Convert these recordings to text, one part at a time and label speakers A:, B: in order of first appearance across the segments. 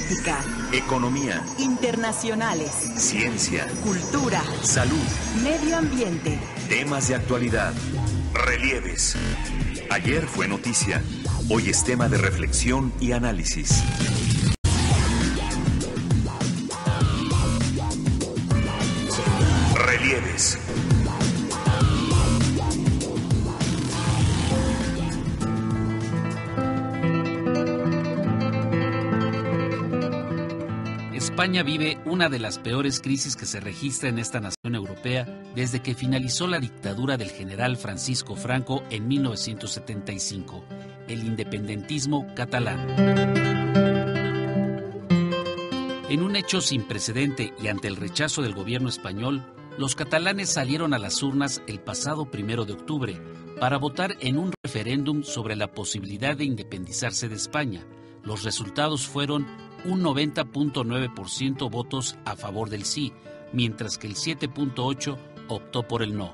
A: política,
B: economía,
A: internacionales,
B: ciencia,
A: cultura,
B: salud,
A: medio ambiente,
B: temas de actualidad, relieves. Ayer fue noticia, hoy es tema de reflexión y análisis. Relieves.
C: España vive una de las peores crisis que se registra en esta nación europea desde que finalizó la dictadura del general Francisco Franco en 1975, el independentismo catalán. En un hecho sin precedente y ante el rechazo del gobierno español, los catalanes salieron a las urnas el pasado 1 de octubre para votar en un referéndum sobre la posibilidad de independizarse de España. Los resultados fueron un 90.9% votos a favor del sí, mientras que el 7.8% optó por el no.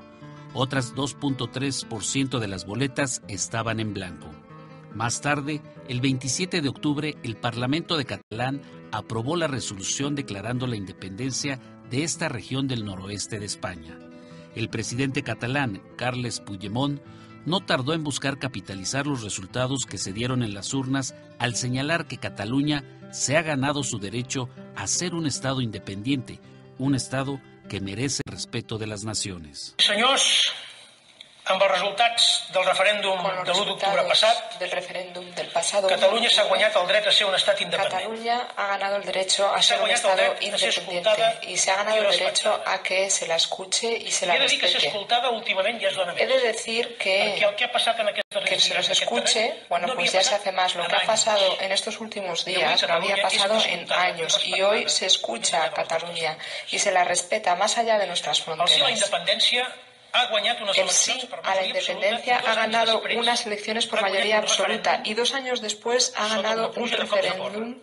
C: Otras 2.3% de las boletas estaban en blanco. Más tarde, el 27 de octubre, el Parlamento de Catalán aprobó la resolución declarando la independencia de esta región del noroeste de España. El presidente catalán, Carles Puigdemont, no tardó en buscar capitalizar los resultados que se dieron en las urnas al señalar que Cataluña se ha ganado su derecho a ser un Estado independiente, un Estado que merece el respeto de las naciones.
D: Senyors, amb els resultats del referèndum de l'1 d'octubre passat, Catalunya s'ha guanyat el dret a ser un estat independent.
E: Cataluña ha ganado el derecho a ser un Estado independiente y se ha ganado el derecho a que se la escuche y se la respete. He de decir que se nos escuche, bueno, pues ya se hace más. Lo que ha pasado en estos últimos días no había pasado en años y hoy se escucha a Cataluña y se la respeta más allá de nuestras fronteras. El sí a la independencia ha ganado unas elecciones por mayoría absoluta y 2 años después ha ganado un referéndum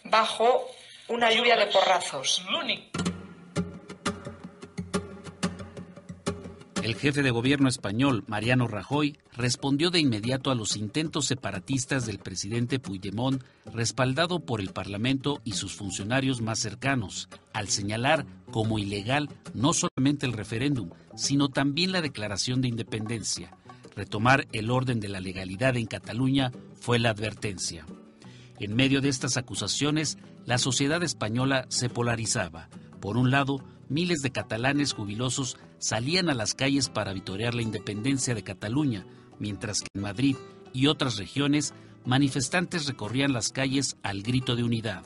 E: bajo una lluvia de porrazos.
C: El jefe de gobierno español, Mariano Rajoy, respondió de inmediato a los intentos separatistas del presidente Puigdemont, respaldado por el Parlamento y sus funcionarios más cercanos, al señalar como ilegal no solamente el referéndum, sino también la declaración de independencia. Retomar el orden de la legalidad en Cataluña fue la advertencia. En medio de estas acusaciones, la sociedad española se polarizaba. Por un lado, miles de catalanes jubilosos salían a las calles para vitorear la independencia de Cataluña, mientras que en Madrid y otras regiones, manifestantes recorrían las calles al grito de unidad.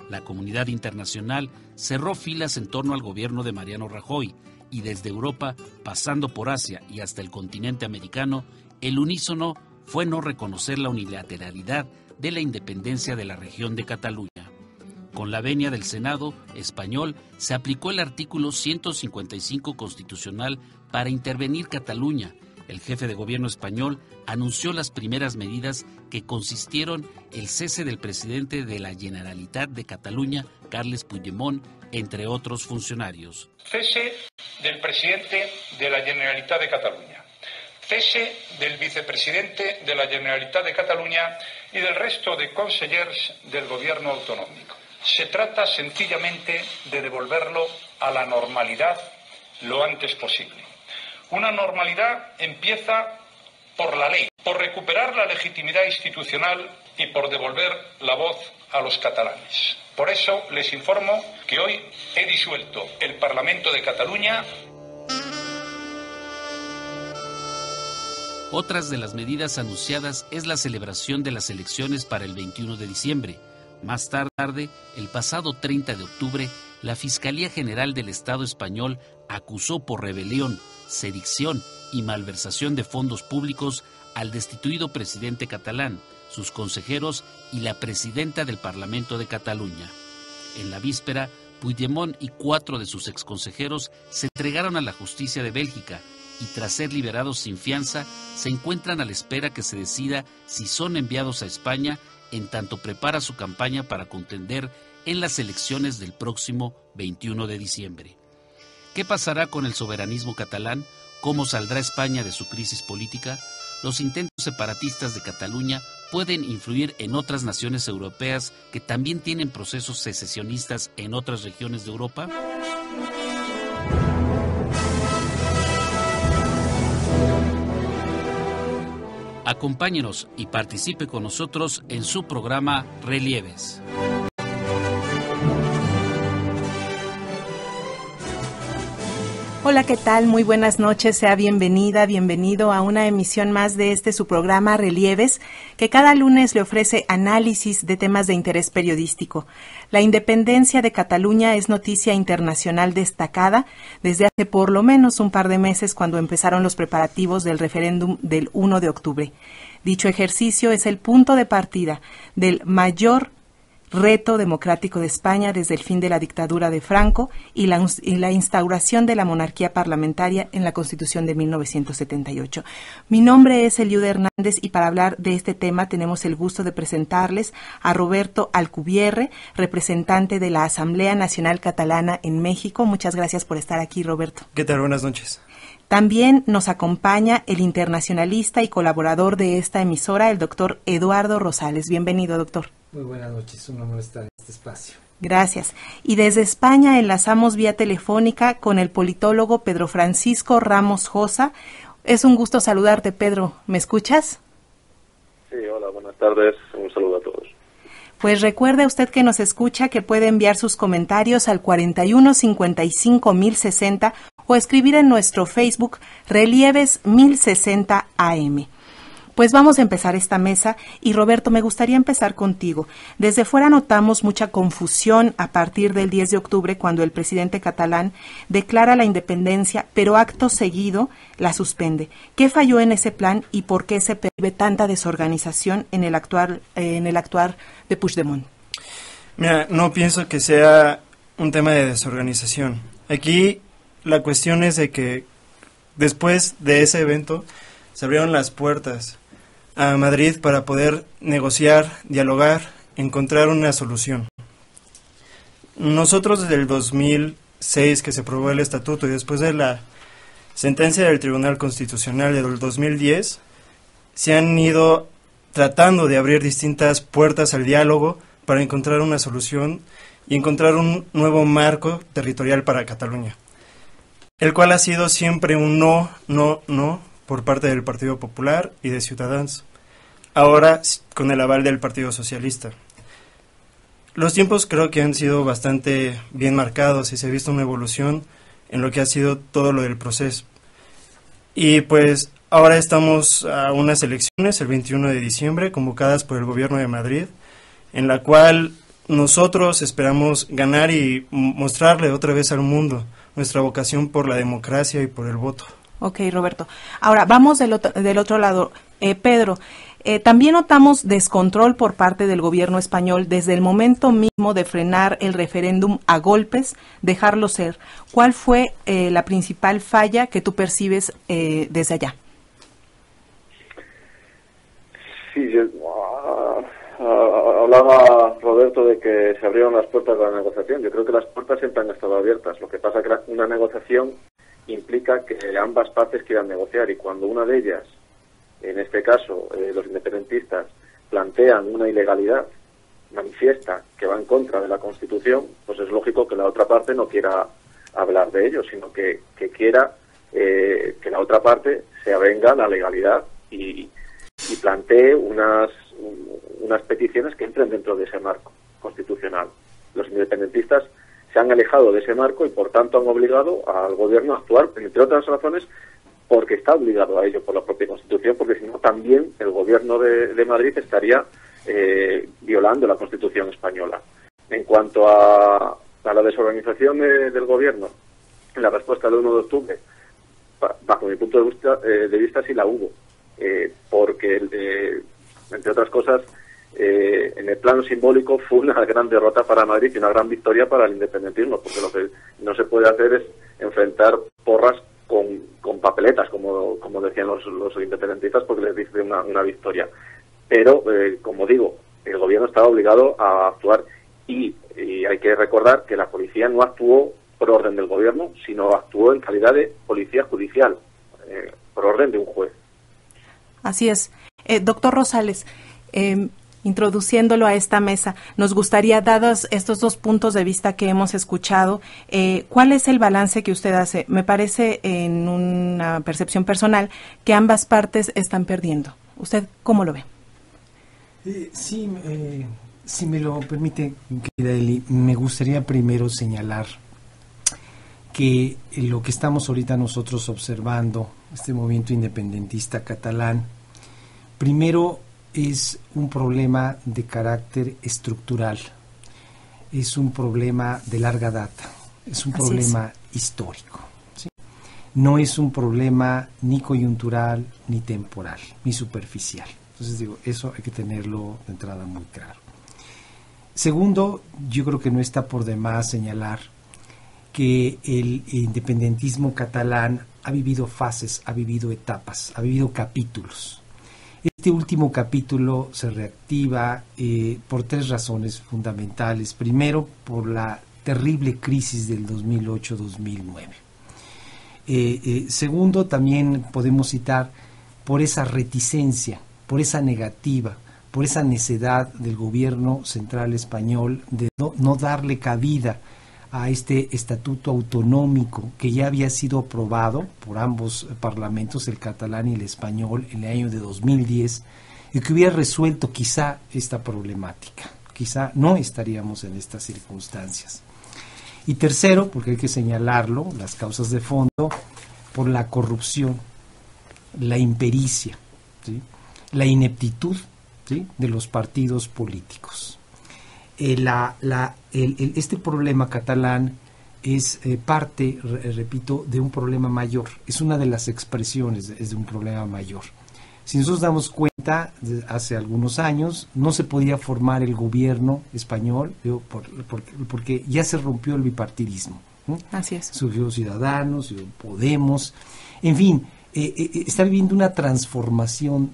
C: La comunidad internacional cerró filas en torno al gobierno de Mariano Rajoy y desde Europa, pasando por Asia y hasta el continente americano, el unísono fue no reconocer la unilateralidad de la independencia de la región de Cataluña. Con la venia del Senado español se aplicó el artículo 155 constitucional para intervenir Cataluña. El jefe de gobierno español anunció las primeras medidas que consistieron el cese del presidente de la Generalitat de Cataluña, Carles Puigdemont, entre otros funcionarios.
F: Cese del presidente de la Generalitat de Cataluña. Cese del vicepresidente de la Generalitat de Cataluña y del resto de consellers del gobierno autonómico. Se trata sencillamente de devolverlo a la normalidad lo antes posible. Una normalidad empieza por la ley, por recuperar la legitimidad institucional y por devolver la voz a los catalanes. Por eso les informo que hoy he disuelto el Parlamento de Cataluña.
C: Otras de las medidas anunciadas es la celebración de las elecciones para el 21 de diciembre. Más tarde, el pasado 30 de octubre, la Fiscalía General del Estado español acusó por rebelión, sedición y malversación de fondos públicos al destituido presidente catalán, sus consejeros y la presidenta del Parlamento de Cataluña. En la víspera, Puigdemont y 4 de sus exconsejeros se entregaron a la justicia de Bélgica y tras ser liberados sin fianza, se encuentran a la espera que se decida si son enviados a España en tanto prepara su campaña para contender en las elecciones del próximo 21 de diciembre. ¿Qué pasará con el soberanismo catalán? ¿Cómo saldrá España de su crisis política? Los intentos separatistas de Cataluña pueden influir en otras naciones europeas que también tienen procesos secesionistas en otras regiones de Europa? Acompáñenos y participe con nosotros en su programa Relieves.
A: Hola, ¿qué tal? Muy buenas noches, sea bienvenida, bienvenido a una emisión más de su programa Relieves, que cada lunes le ofrece análisis de temas de interés periodístico. La independencia de Cataluña es noticia internacional destacada desde hace por lo menos un par de meses, cuando empezaron los preparativos del referéndum del 1 de octubre. Dicho ejercicio es el punto de partida del mayor reto democrático de España desde el fin de la dictadura de Franco y la instauración de la monarquía parlamentaria en la Constitución de 1978. Mi nombre es Eliude Hernández y para hablar de este tema tenemos el gusto de presentarles a Roberto Alcubierre, representante de la Asamblea Nacional Catalana en México. Muchas gracias por estar aquí, Roberto.
G: ¿Qué tal? Buenas noches.
A: También nos acompaña el internacionalista y colaborador de esta emisora, el doctor Eduardo Rosales. Bienvenido, doctor.
H: Muy buenas noches, un honor estar en este espacio.
A: Gracias. Y desde España enlazamos vía telefónica con el politólogo Pedro Francisco Ramos Josa. Es un gusto saludarte, Pedro. ¿Me escuchas?
I: Sí, hola, buenas tardes. Un saludo a todos.
A: Pues recuerde usted que nos escucha que puede enviar sus comentarios al 41 55 1060 o escribir en nuestro Facebook Relieves 1060 AM. Pues vamos a empezar esta mesa y Roberto, me gustaría empezar contigo. Desde fuera notamos mucha confusión a partir del 10 de octubre cuando el presidente catalán declara la independencia, pero acto seguido la suspende. ¿Qué falló en ese plan y por qué se percibe tanta desorganización en el actuar de Puigdemont?
G: Mira, no pienso que sea un tema de desorganización. Aquí la cuestión es de que después de ese evento se abrieron las puertas a Madrid para poder negociar, dialogar, encontrar una solución. Nosotros desde el 2006 que se aprobó el estatuto y después de la sentencia del Tribunal Constitucional del 2010 se han ido tratando de abrir distintas puertas al diálogo para encontrar una solución y encontrar un nuevo marco territorial para Cataluña, el cual ha sido siempre un no por parte del Partido Popular y de Ciudadanos, ahora con el aval del Partido Socialista. Los tiempos creo que han sido bastante bien marcados y se ha visto una evolución en lo que ha sido todo lo del proceso. Y pues ahora estamos a unas elecciones, el 21 de diciembre, convocadas por el Gobierno de Madrid, en la cual nosotros esperamos ganar y mostrarle otra vez al mundo nuestra vocación por la democracia y por el voto.
A: Ok, Roberto. Ahora, vamos del otro lado. Pedro, también notamos descontrol por parte del gobierno español desde el momento mismo de frenar el referéndum a golpes, dejarlo ser. ¿Cuál fue la principal falla que tú percibes desde allá?
I: Sí, hablaba Roberto de que se abrieron las puertas de la negociación. Yo creo que las puertas siempre han estado abiertas. Lo que pasa es que una negociación implica que ambas partes quieran negociar y cuando una de ellas, en este caso los independentistas, plantean una ilegalidad manifiesta que va en contra de la Constitución, pues es lógico que la otra parte no quiera hablar de ello, sino que quiera que la otra parte se avenga a la legalidad y plantee unas peticiones que entren dentro de ese marco constitucional. Los independentistas se han alejado de ese marco y por tanto han obligado al gobierno a actuar, entre otras razones, porque está obligado a ello por la propia Constitución, porque si no también el gobierno de Madrid estaría violando la Constitución española. En cuanto a la desorganización del gobierno, en la respuesta del 1 de octubre, bajo mi punto de vista sí la hubo, porque entre otras cosas en el plano simbólico fue una gran derrota para Madrid y una gran victoria para el independentismo, porque lo que no se puede hacer es enfrentar porras con papeletas, como decían los independentistas, porque les dice una victoria. Pero, como digo, el gobierno estaba obligado a actuar y hay que recordar que la policía no actuó por orden del gobierno, sino actuó en calidad de policía judicial, por orden de un juez.
A: Así es. Doctor Rosales, Introduciéndolo a esta mesa, nos gustaría, dados estos dos puntos de vista que hemos escuchado, ¿cuál es el balance que usted hace? Me parece, en una percepción personal, que ambas partes están perdiendo. ¿Usted cómo lo ve?
H: Sí, si me lo permite, querida Eli, me gustaría primero señalar que lo que estamos ahorita nosotros observando, este movimiento independentista catalán, primero es un problema de carácter estructural, es un problema de larga data, es un problema histórico, ¿sí? No es un problema ni coyuntural, ni temporal, ni superficial. Entonces digo, eso hay que tenerlo de entrada muy claro. Segundo, yo creo que no está por demás señalar que el independentismo catalán ha vivido fases, ha vivido etapas, ha vivido capítulos. Este último capítulo se reactiva por tres razones fundamentales. Primero, por la terrible crisis del 2008-2009. Segundo, también podemos citar por esa reticencia, por esa negativa, por esa necedad del gobierno central español de no darle cabida a este estatuto autonómico que ya había sido aprobado por ambos parlamentos, el catalán y el español, en el año de 2010, y que hubiera resuelto quizá esta problemática. Quizá no estaríamos en estas circunstancias. Y tercero, porque hay que señalarlo, las causas de fondo, por la corrupción, la impericia, ¿sí?, la ineptitud, ¿sí?, de los partidos políticos. Este problema catalán es parte, repito, de un problema mayor. Es una de las expresiones de un problema mayor. Si nosotros damos cuenta, hace algunos años no se podía formar el gobierno español, porque ya se rompió el bipartidismo.
A: Así es.
H: Surgió Ciudadanos, surgió Podemos, en fin. Está viviendo una transformación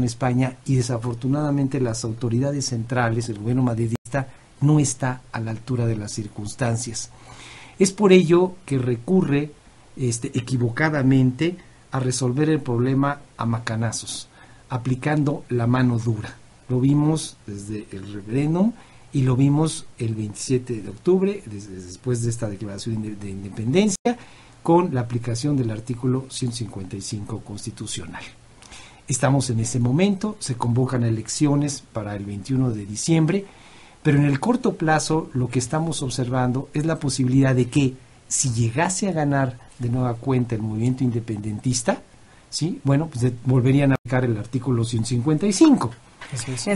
H: España, y desafortunadamente las autoridades centrales, el gobierno madridista, no está a la altura de las circunstancias. Es por ello que recurre equivocadamente a resolver el problema a macanazos, aplicando la mano dura. Lo vimos desde el referéndum y lo vimos el 27 de octubre, después de esta declaración de independencia, con la aplicación del artículo 155 constitucional. Estamos en ese momento, se convocan elecciones para el 21 de diciembre, pero en el corto plazo lo que estamos observando es la posibilidad de que, si llegase a ganar de nueva cuenta el movimiento independentista, ¿sí?, bueno, pues volverían a aplicar el artículo 155.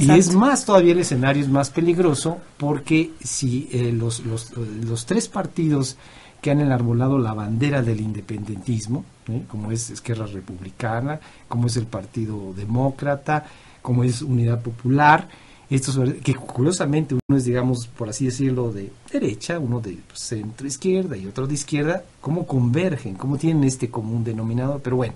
H: Y es más, todavía el escenario es más peligroso, porque si los tres partidos que han enarbolado la bandera del independentismo, como es Esquerra Republicana, como es el Partido Demócrata, como es Unidad Popular, estos que curiosamente uno es, digamos, por así decirlo, de derecha, uno de centro izquierda y otro de izquierda, cómo convergen, cómo tienen este común denominador. Pero bueno,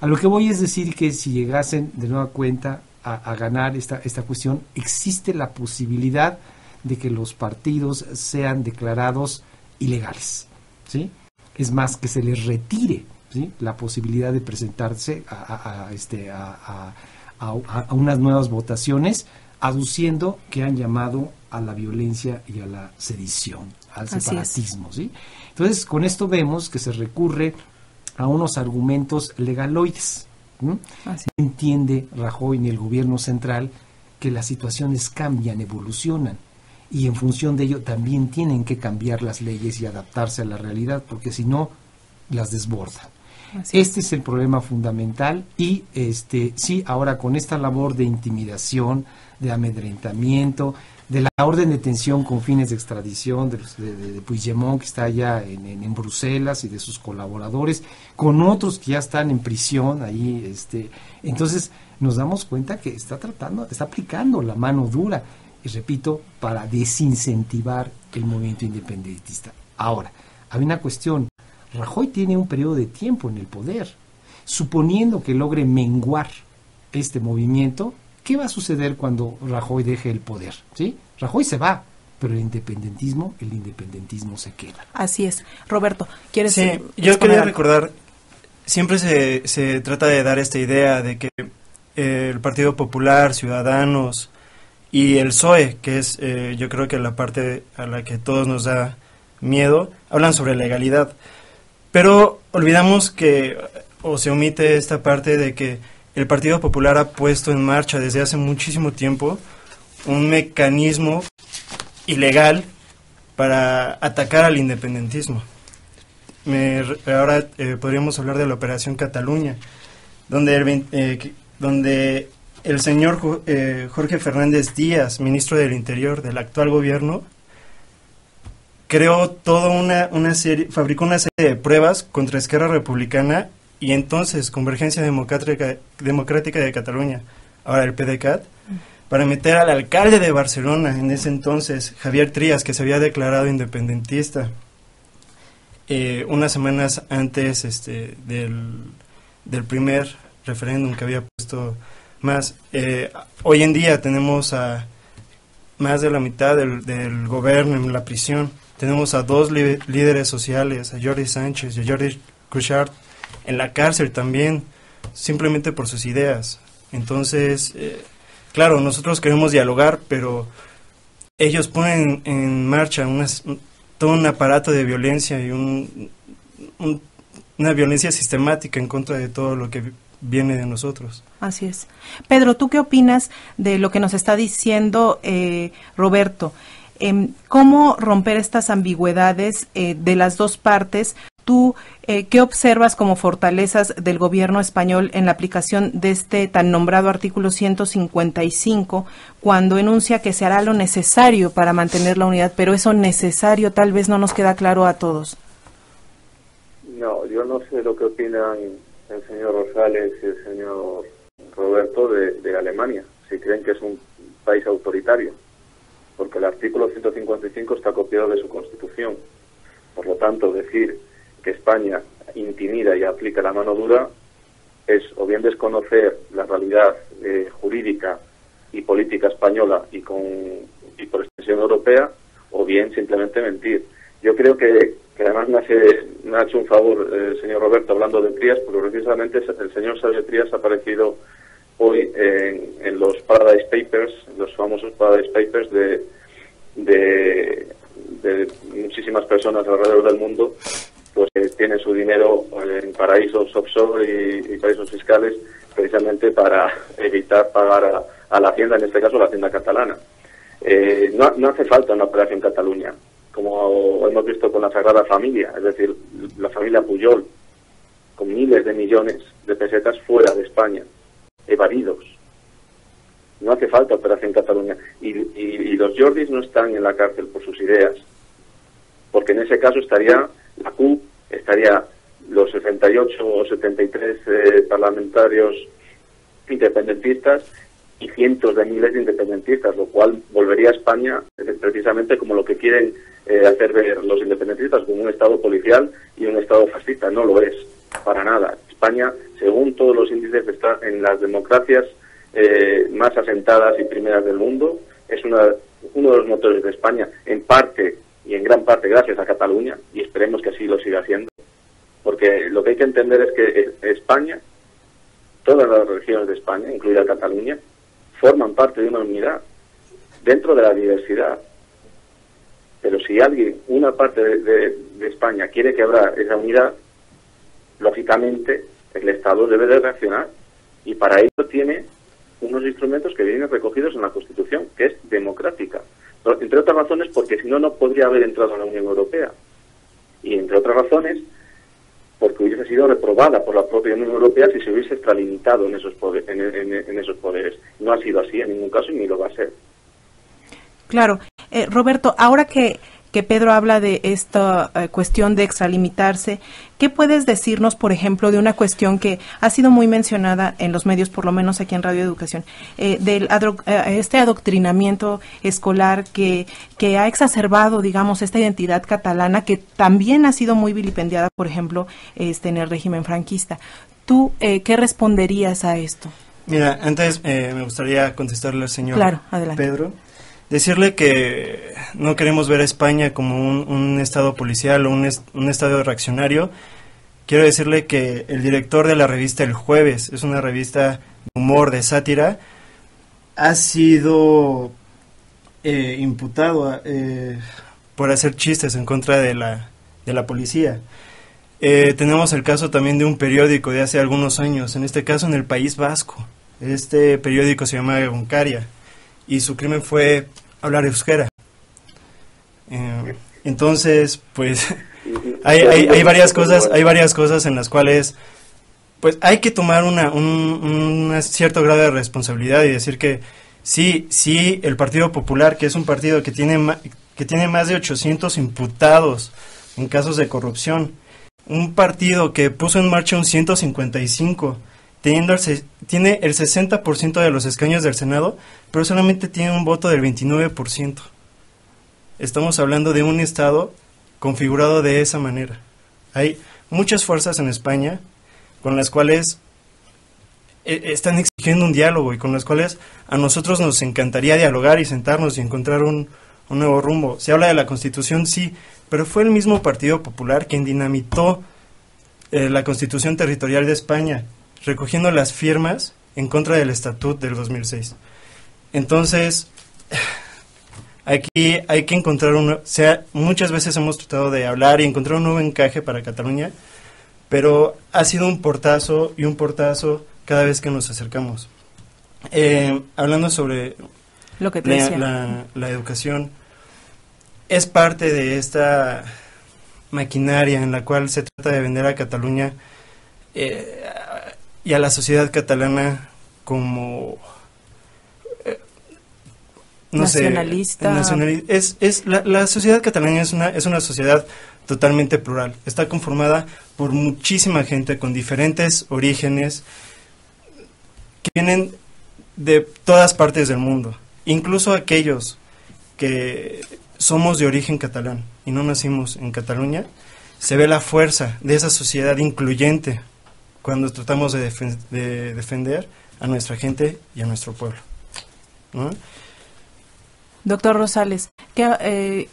H: a lo que voy es decir que si llegasen de nueva cuenta a ganar esta cuestión, existe la posibilidad de que los partidos sean declarados ilegales, ¿sí? Es más, que se les retire, ¿sí?, la posibilidad de presentarse a unas nuevas votaciones, aduciendo que han llamado a la violencia y a la sedición, al separatismo, ¿sí? Entonces, con esto vemos que se recurre a unos argumentos legaloides. No entiende Rajoy ni el gobierno central que las situaciones cambian, evolucionan, y en función de ello también tienen que cambiar las leyes y adaptarse a la realidad, porque si no, las desbordan. Este es el problema fundamental, y sí, ahora con esta labor de intimidación, de amedrentamiento, de la orden de detención con fines de extradición de Puigdemont, que está allá en Bruselas, y de sus colaboradores, con otros que ya están en prisión ahí, entonces nos damos cuenta que está aplicando la mano dura, y repito, para desincentivar el movimiento independentista. Ahora, hay una cuestión. Rajoy tiene un periodo de tiempo en el poder. Suponiendo que logre menguar este movimiento, ¿qué va a suceder cuando Rajoy deje el poder? ¿Sí? Rajoy se va, pero el independentismo se queda.
A: Así es. Roberto, ¿quieres?
G: Sí, yo quería recordar, siempre se trata de dar esta idea de que el Partido Popular, Ciudadanos y el PSOE, que es yo creo que la parte a la que todos nos da miedo, hablan sobre legalidad. Pero olvidamos que, o se omite esta parte de que el Partido Popular ha puesto en marcha desde hace muchísimo tiempo un mecanismo ilegal para atacar al independentismo. Ahora podríamos hablar de la Operación Cataluña, donde el señor Jorge Fernández Díaz, ministro del Interior del actual gobierno, creó toda una serie, fabricó una serie de pruebas contra Esquerra Republicana y entonces Convergencia Democrática de Cataluña, ahora el PDeCAT, para meter al alcalde de Barcelona, en ese entonces, Javier Trías, que se había declarado independentista, unas semanas antes del primer referéndum que había puesto más. Hoy en día tenemos a más de la mitad del gobierno en la prisión. Tenemos a 2 líderes sociales, a Jordi Sánchez y a Jordi Cuixart, en la cárcel también, simplemente por sus ideas. Entonces, claro, nosotros queremos dialogar, pero ellos ponen en marcha todo un aparato de violencia y una violencia sistemática en contra de todo lo que viene de nosotros.
A: Así es. Pedro, ¿tú qué opinas de lo que nos está diciendo Roberto? ¿Cómo romper estas ambigüedades de las dos partes? ¿Tú qué observas como fortalezas del gobierno español en la aplicación de este tan nombrado artículo 155, cuando enuncia que se hará lo necesario para mantener la unidad, pero eso necesario tal vez no nos queda claro a todos?
I: No, yo no sé lo que opinan el señor Rosales y el señor Roberto de Alemania, si creen que es un país autoritario, porque el artículo 155 está copiado de su constitución. Por lo tanto, decir que España intimida y aplica la mano dura es o bien desconocer la realidad jurídica y política española y por extensión europea, o bien simplemente mentir. Yo creo que además me ha hecho un favor el señor Roberto hablando de Trías, porque precisamente el señor Xavier Trías ha aparecido hoy en los Paradise Papers, los famosos Paradise Papers de muchísimas personas alrededor del mundo, pues tienen su dinero en paraísos offshore y paraísos fiscales, precisamente para evitar pagar a la Hacienda, en este caso la Hacienda catalana. No hace falta una operación Cataluña, como hemos visto con la Sagrada Familia, es decir, la familia Pujol, con miles de millones de pesetas fuera de España, evadidos. No hace falta operación Cataluña. Y los Jordis no están en la cárcel por sus ideas, porque en ese caso estaría la CUP, estaría los 68 o 73 parlamentarios independentistas y cientos de miles de independentistas, lo cual volvería a España precisamente como lo que quieren hacer ver los independentistas, como un Estado policial y un Estado fascista. No lo es, para nada. España, según todos los índices, está en las democracias más asentadas y primeras del mundo. Es uno de los motores de España, en parte y en gran parte gracias a Cataluña, y esperemos que así lo siga haciendo, porque lo que hay que entender es que España, todas las regiones de España, incluida Cataluña, forman parte de una unidad dentro de la diversidad. Pero si una parte de España quiere quebrar esa unidad, lógicamente el Estado debe de reaccionar, y para ello tiene unos instrumentos que vienen recogidos en la Constitución, que es democrática. Entre otras razones porque si no, no podría haber entrado en la Unión Europea. Y entre otras razones porque hubiese sido reprobada por la propia Unión Europea si se hubiese extralimitado en esos poderes. No ha sido así en ningún caso y ni lo va a ser.
A: Claro. Roberto, ahora que Pedro habla de esta cuestión de extralimitarse, ¿qué puedes decirnos, por ejemplo, de una cuestión que ha sido muy mencionada en los medios, por lo menos aquí en Radio Educación, del este adoctrinamiento escolar que ha exacerbado, digamos, esta identidad catalana que también ha sido muy vilipendiada, por ejemplo, en el régimen franquista? ¿Tú qué responderías a esto?
G: Mira, antes me gustaría contestarle al señor Pedro. Decirle que no queremos ver a España como un estado policial o un estado reaccionario. Quiero decirle que el director de la revista El Jueves, es una revista humor, de sátira, ha sido imputado por hacer chistes en contra de la policía. Tenemos el caso también de un periódico de hace algunos años, en este caso en el País Vasco. Este periódico se llama Egunkaria y su crimen fue hablar euskera. Entonces, pues hay varias cosas en las cuales pues hay que tomar un cierto grado de responsabilidad y decir que sí, el Partido Popular, que es un partido que tiene más de 800 imputados en casos de corrupción, un partido que puso en marcha un 155, tiene el 60% de los escaños del Senado, pero solamente tiene un voto del 29%. Estamos hablando de un Estado configurado de esa manera. Hay muchas fuerzas en España con las cuales están exigiendo un diálogo y con las cuales a nosotros nos encantaría dialogar y sentarnos y encontrar un nuevo rumbo. Se habla de la Constitución, sí, pero fue el mismo Partido Popular quien dinamitó la Constitución Territorial de España, recogiendo las firmas en contra del Estatut del 2006. Entonces, aquí hay que encontrar muchas veces hemos tratado de hablar y encontrar un nuevo encaje para Cataluña, pero ha sido un portazo cada vez que nos acercamos. Hablando sobre
A: lo que te decía,
G: la educación, es parte de esta maquinaria en la cual se trata de vender a Cataluña y a la sociedad catalana como
A: nacionalista.
G: La sociedad catalana es una sociedad totalmente plural. Está conformada por muchísima gente con diferentes orígenes que vienen de todas partes del mundo, incluso aquellos que somos de origen catalán y no nacimos en Cataluña. Se ve la fuerza de esa sociedad incluyente cuando tratamos de defender a nuestra gente y a nuestro pueblo, ¿no?
A: Doctor Rosales,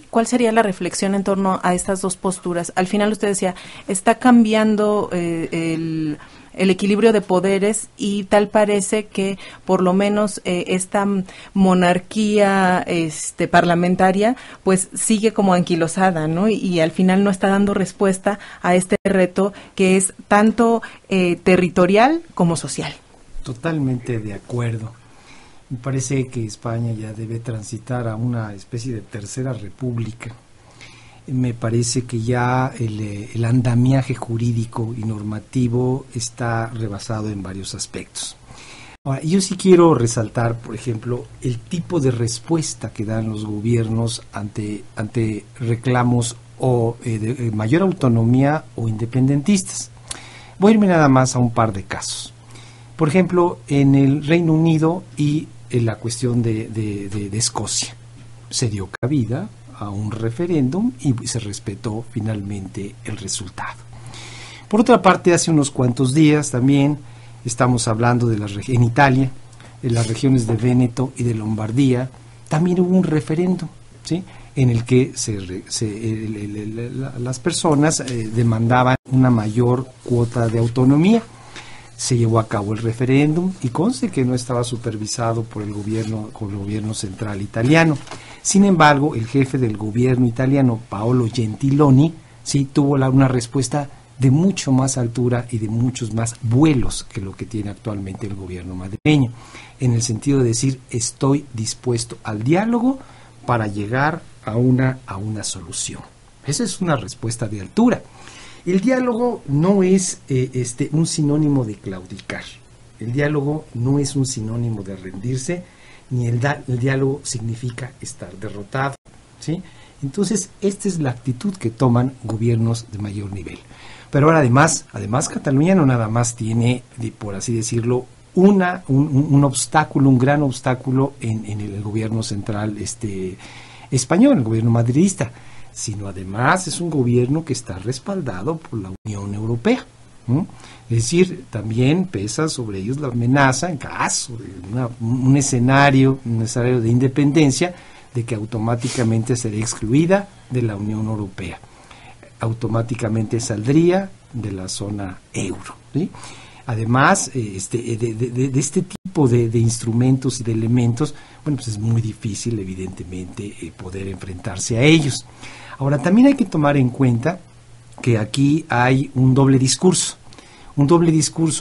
A: ¿cuál sería la reflexión en torno a estas dos posturas? Al final usted decía, está cambiando el equilibrio de poderes y tal parece que por lo menos esta monarquía parlamentaria pues sigue como anquilosada, ¿no? Y al final no está dando respuesta a este reto que es tanto territorial como social.
H: Totalmente de acuerdo. Me parece que España ya debe transitar a una especie de tercera república. Me parece que ya el andamiaje jurídico y normativo está rebasado en varios aspectos. Ahora, yo sí quiero resaltar, por ejemplo, el tipo de respuesta que dan los gobiernos ante reclamos o de mayor autonomía o independentistas. Voy a irme nada más a un par de casos. Por ejemplo, en el Reino Unido y en la cuestión de Escocia. Se dio cabida a un referéndum y se respetó finalmente el resultado. Por otra parte, hace unos cuantos días también estamos hablando en Italia, en las regiones de Véneto y de Lombardía, también hubo un referéndum, ¿sí?, en el que las personas demandaban una mayor cuota de autonomía. Se llevó a cabo el referéndum y conste que no estaba supervisado por el gobierno central italiano. Sin embargo, el jefe del gobierno italiano, Paolo Gentiloni, sí tuvo una respuesta de mucho más altura y de muchos más vuelos que lo que tiene actualmente el gobierno madrileño, en el sentido de decir, estoy dispuesto al diálogo para llegar a una solución. Esa es una respuesta de altura. El diálogo no es un sinónimo de claudicar. El diálogo no es un sinónimo de rendirse, ni el diálogo significa estar derrotado, ¿sí? Entonces, esta es la actitud que toman gobiernos de mayor nivel. Pero ahora además Cataluña no nada más tiene, por así decirlo, un obstáculo, un gran obstáculo en el gobierno central español, el gobierno madridista, sino además es un gobierno que está respaldado por la Unión Europea. Es decir, también pesa sobre ellos la amenaza, en caso de un escenario de independencia, de que automáticamente sería excluida de la Unión Europea. Automáticamente saldría de la zona euro, ¿sí? Además, de este tipo de instrumentos y de elementos, bueno, pues es muy difícil, evidentemente, poder enfrentarse a ellos. Ahora, también hay que tomar en cuenta que aquí hay un doble discurso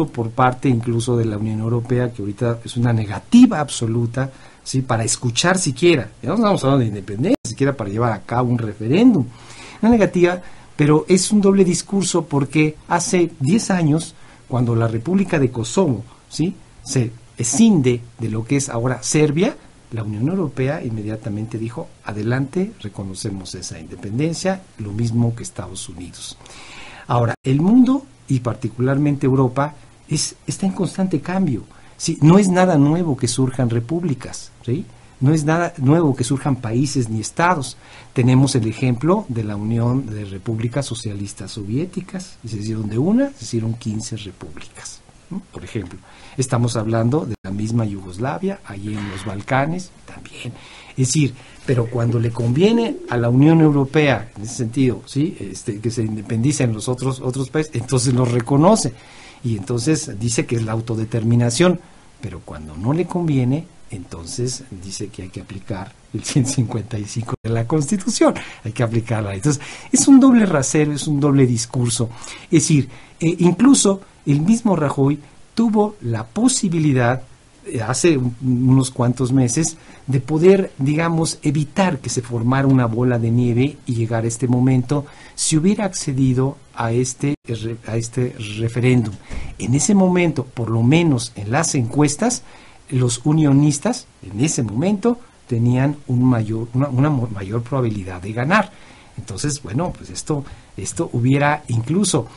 H: por parte incluso de la Unión Europea, que ahorita es una negativa absoluta, ¿sí?, para escuchar siquiera, ya no estamos hablando de independencia, siquiera para llevar a cabo un referéndum, una negativa, pero es un doble discurso porque hace 10 años, cuando la República de Kosovo, ¿sí?, se escinde de lo que es ahora Serbia, la Unión Europea inmediatamente dijo, adelante, reconocemos esa independencia, lo mismo que Estados Unidos. Ahora, el mundo, y particularmente Europa, está en constante cambio, ¿sí? No es nada nuevo que surjan repúblicas, ¿sí? No es nada nuevo que surjan países ni estados. Tenemos el ejemplo de la Unión de Repúblicas Socialistas Soviéticas, y se hicieron de una, se hicieron 15 repúblicas, ¿no? Por ejemplo, estamos hablando de la misma Yugoslavia, allí en los Balcanes también. Es decir, pero cuando le conviene a la Unión Europea, en ese sentido, ¿sí?, que se independicen los otros países, entonces los reconoce, y entonces dice que es la autodeterminación, pero cuando no le conviene, entonces dice que hay que aplicar el 155 de la Constitución, hay que aplicarla. Entonces, es un doble rasero, es un doble discurso. Es decir, incluso el mismo Rajoy tuvo la posibilidad, hace unos cuantos meses, de poder, digamos, evitar que se formara una bola de nieve y llegar a este momento, si hubiera accedido a este referéndum. En ese momento, por lo menos en las encuestas, los unionistas en ese momento tenían una mayor probabilidad de ganar. Entonces, bueno, pues esto hubiera incluso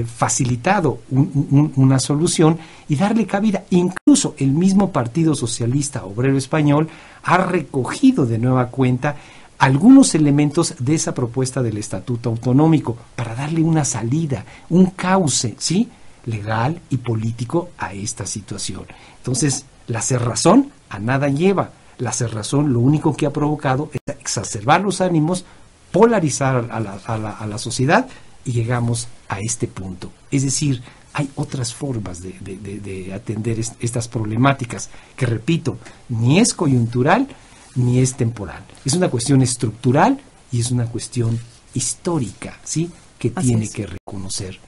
H: facilitado una solución y darle cabida. Incluso el mismo Partido Socialista Obrero Español ha recogido de nueva cuenta algunos elementos de esa propuesta del Estatuto Autonómico para darle una salida, un cauce, ¿sí?, legal y político a esta situación. Entonces, la cerrazón a nada lleva. La cerrazón lo único que ha provocado es exacerbar los ánimos, polarizar a la sociedad, y llegamos a este punto. Es decir, hay otras formas de atender estas problemáticas, que, repito, ni es coyuntural ni es temporal. Es una cuestión estructural y es una cuestión histórica, ¿sí?, que tiene que reconocer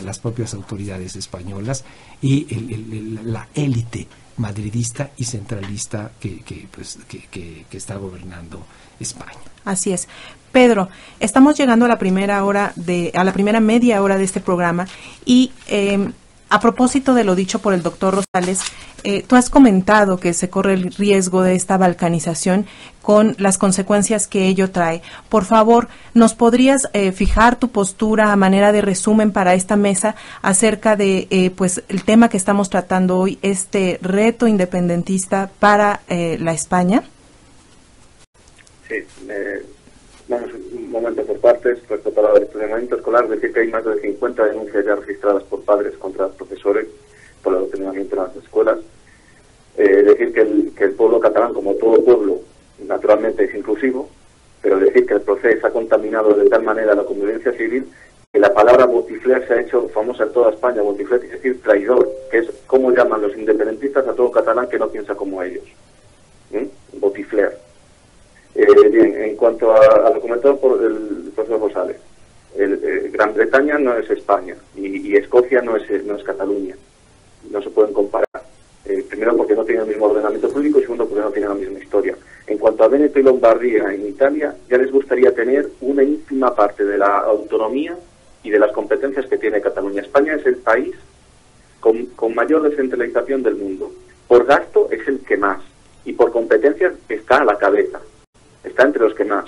H: las propias autoridades españolas y la élite madridista y centralista que está gobernando España.
A: Así es. Pedro, estamos llegando a la primera media hora de este programa y a propósito de lo dicho por el doctor Rosales, tú has comentado que se corre el riesgo de esta balcanización con las consecuencias que ello trae. Por favor, ¿nos podrías fijar tu postura a manera de resumen para esta mesa acerca de pues el tema que estamos tratando hoy, este reto independentista para la España?
I: Sí, vamos un momento por partes. Respecto al adoctrinamiento escolar, decir que hay más de 50 denuncias ya registradas por padres contra profesores por el adoctrinamiento en las escuelas. Decir que el pueblo catalán, como todo pueblo, naturalmente es inclusivo, pero decir que el proceso ha contaminado de tal manera la convivencia civil que la palabra botifler se ha hecho famosa en toda España. Botifler quiere decir traidor, que es como llaman los independentistas a todo catalán que no piensa como ellos. Botifler. Bien, en cuanto a lo comentado por el profesor Rosales, Gran Bretaña no es España y Escocia no es Cataluña. No se pueden comparar. Primero porque no tienen el mismo ordenamiento público y segundo porque no tienen la misma historia. En cuanto a Véneto y Lombardía en Italia, ya les gustaría tener una ínfima parte de la autonomía y de las competencias que tiene Cataluña. España es el país con mayor descentralización del mundo. Por gasto es el que más y por competencias está a la cabeza. Está entre los que más.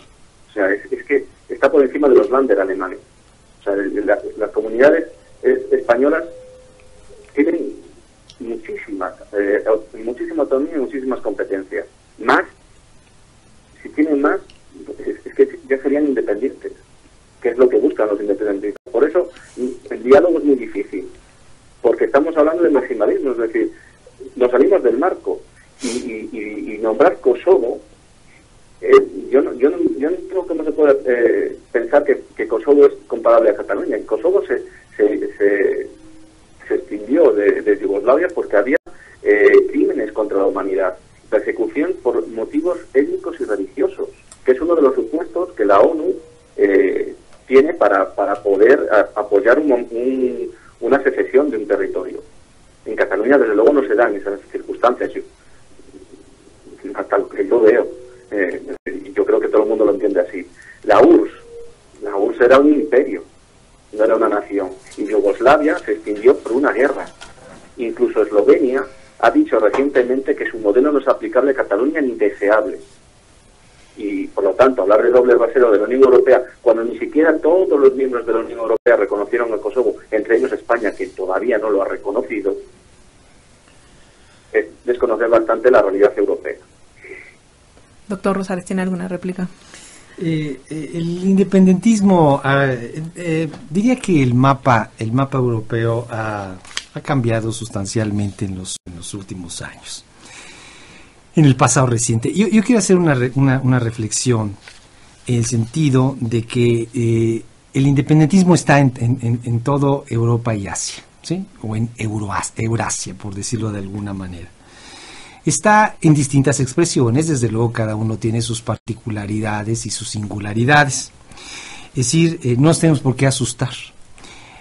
I: O sea, es que está por encima de los Länder alemanes. O sea, las comunidades españolas tienen muchísima autonomía y muchísimas competencias. Más, si tienen más, es que ya serían independientes, que es lo que buscan los independentistas. Por eso, el diálogo es muy difícil, porque estamos hablando de maximalismo, es decir, nos salimos del marco y nombrar Kosovo. Yo no creo que no se pueda pensar que Kosovo es comparable a Cataluña. En Kosovo salió de Yugoslavia porque había crímenes contra la humanidad, persecución por motivos étnicos y religiosos, que es uno de los supuestos que la ONU tiene para poder apoyar una secesión de un territorio. En Cataluña, desde luego, no se dan esas circunstancias, hasta lo que yo veo. Yo creo que todo el mundo lo entiende así. La URSS era un imperio, no era una nación, y Yugoslavia se extinguió por una guerra. Incluso Eslovenia ha dicho recientemente que su modelo no es aplicable a Cataluña ni deseable. Y por lo tanto, hablar de doble rasero de la Unión Europea, cuando ni siquiera todos los miembros de la Unión Europea reconocieron el Kosovo, entre ellos España, que todavía no lo ha reconocido, es desconocer bastante la realidad europea.
A: Doctor Rosales, ¿tiene alguna réplica?
H: El independentismo, diría que el mapa europeo ha cambiado sustancialmente en los últimos años, en el pasado reciente. Yo quiero hacer una reflexión en el sentido de que el independentismo está en todo Europa y Asia, ¿sí? O en Eurasia, por decirlo de alguna manera. Está en distintas expresiones, desde luego cada uno tiene sus particularidades y sus singularidades. Es decir, no nos tenemos por qué asustar.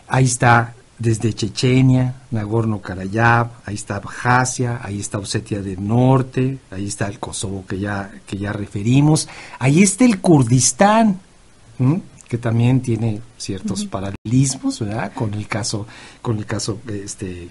H: Ahí está desde Chechenia, Nagorno-Karabaj, ahí está Abjasia, ahí está Osetia del Norte, ahí está el Kosovo que ya referimos, ahí está el Kurdistán, que también tiene ciertos paralelismos, ¿verdad? con el caso